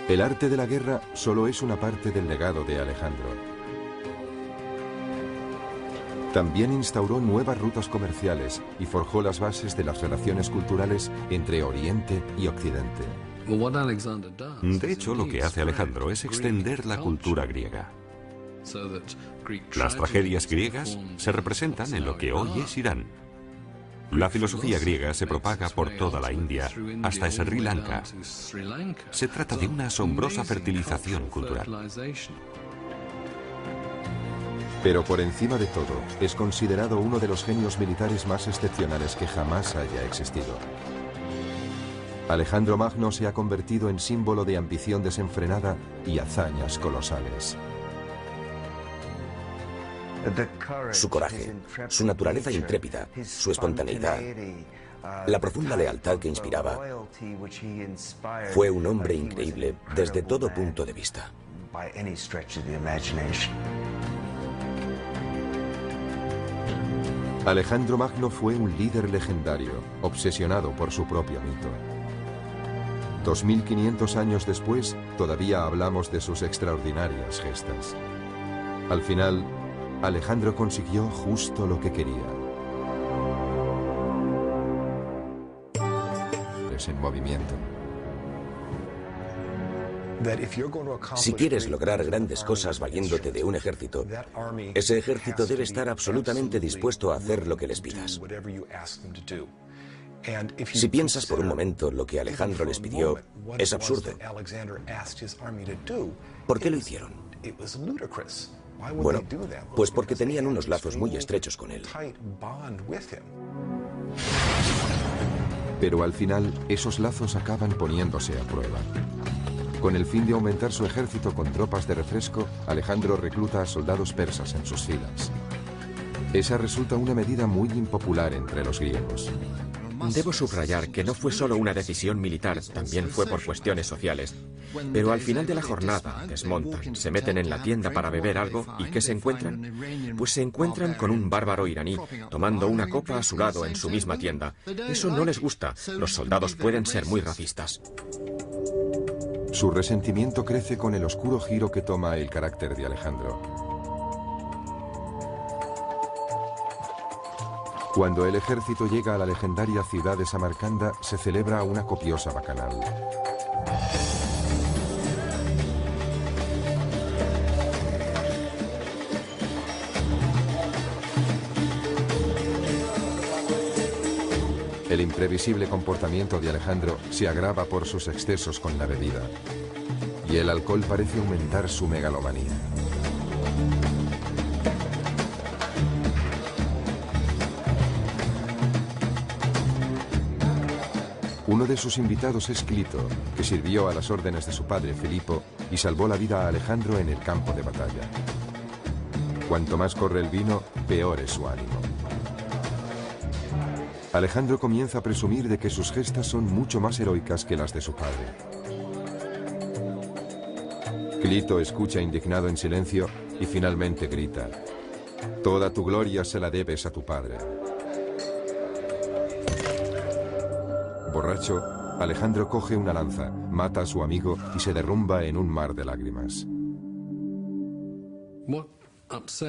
El arte de la guerra solo es una parte del legado de Alejandro. También instauró nuevas rutas comerciales y forjó las bases de las relaciones culturales entre Oriente y Occidente. De hecho, lo que hace Alejandro es extender la cultura griega. Las tragedias griegas se representan en lo que hoy es Irán. La filosofía griega se propaga por toda la India hasta Sri Lanka. Se trata de una asombrosa fertilización cultural. Pero por encima de todo, es considerado uno de los genios militares más excepcionales que jamás haya existido. Alejandro Magno se ha convertido en símbolo de ambición desenfrenada y hazañas colosales. Su coraje, su naturaleza intrépida, su espontaneidad, la profunda lealtad que inspiraba, fue un hombre increíble desde todo punto de vista. Alejandro Magno fue un líder legendario, obsesionado por su propio mito. 2500 años después, todavía hablamos de sus extraordinarias gestas. Al final, Alejandro consiguió justo lo que quería. Es en movimiento. Si quieres lograr grandes cosas valiéndote de un ejército, ese ejército debe estar absolutamente dispuesto a hacer lo que les pidas. Si piensas por un momento lo que Alejandro les pidió, es absurdo. ¿Por qué lo hicieron? Bueno, pues porque tenían unos lazos muy estrechos con él. Pero al final, esos lazos acaban poniéndose a prueba. Con el fin de aumentar su ejército con tropas de refresco, Alejandro recluta a soldados persas en sus filas. Esa resulta una medida muy impopular entre los griegos. Debo subrayar que no fue solo una decisión militar, también fue por cuestiones sociales. Pero al final de la jornada desmontan, se meten en la tienda para beber algo y ¿qué se encuentran? Pues se encuentran con un bárbaro iraní tomando una copa a su lado en su misma tienda. Eso no les gusta, los soldados pueden ser muy racistas. Su resentimiento crece con el oscuro giro que toma el carácter de Alejandro. Cuando el ejército llega a la legendaria ciudad de Samarcanda, se celebra una copiosa bacanal. El imprevisible comportamiento de Alejandro se agrava por sus excesos con la bebida, y el alcohol parece aumentar su megalomanía. Uno de sus invitados es Clito, que sirvió a las órdenes de su padre Filipo y salvó la vida a Alejandro en el campo de batalla. Cuanto más corre el vino, peor es su ánimo. Alejandro comienza a presumir de que sus gestas son mucho más heroicas que las de su padre. Clito escucha indignado en silencio y finalmente grita: «Toda tu gloria se la debes a tu padre». Borracho, Alejandro coge una lanza, mata a su amigo y se derrumba en un mar de lágrimas.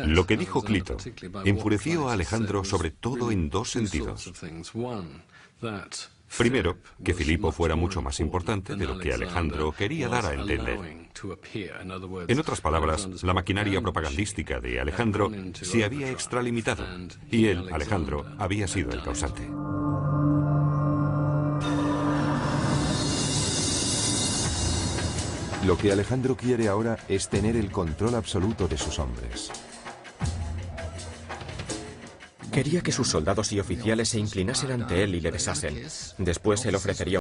Lo que dijo Clito enfureció a Alejandro sobre todo en dos sentidos. Primero, que Filipo fuera mucho más importante de lo que Alejandro quería dar a entender. En otras palabras, la maquinaria propagandística de Alejandro se había extralimitado y él, Alejandro, había sido el causante. Lo que Alejandro quiere ahora es tener el control absoluto de sus hombres. Quería que sus soldados y oficiales se inclinasen ante él y le besasen. Después él ofrecería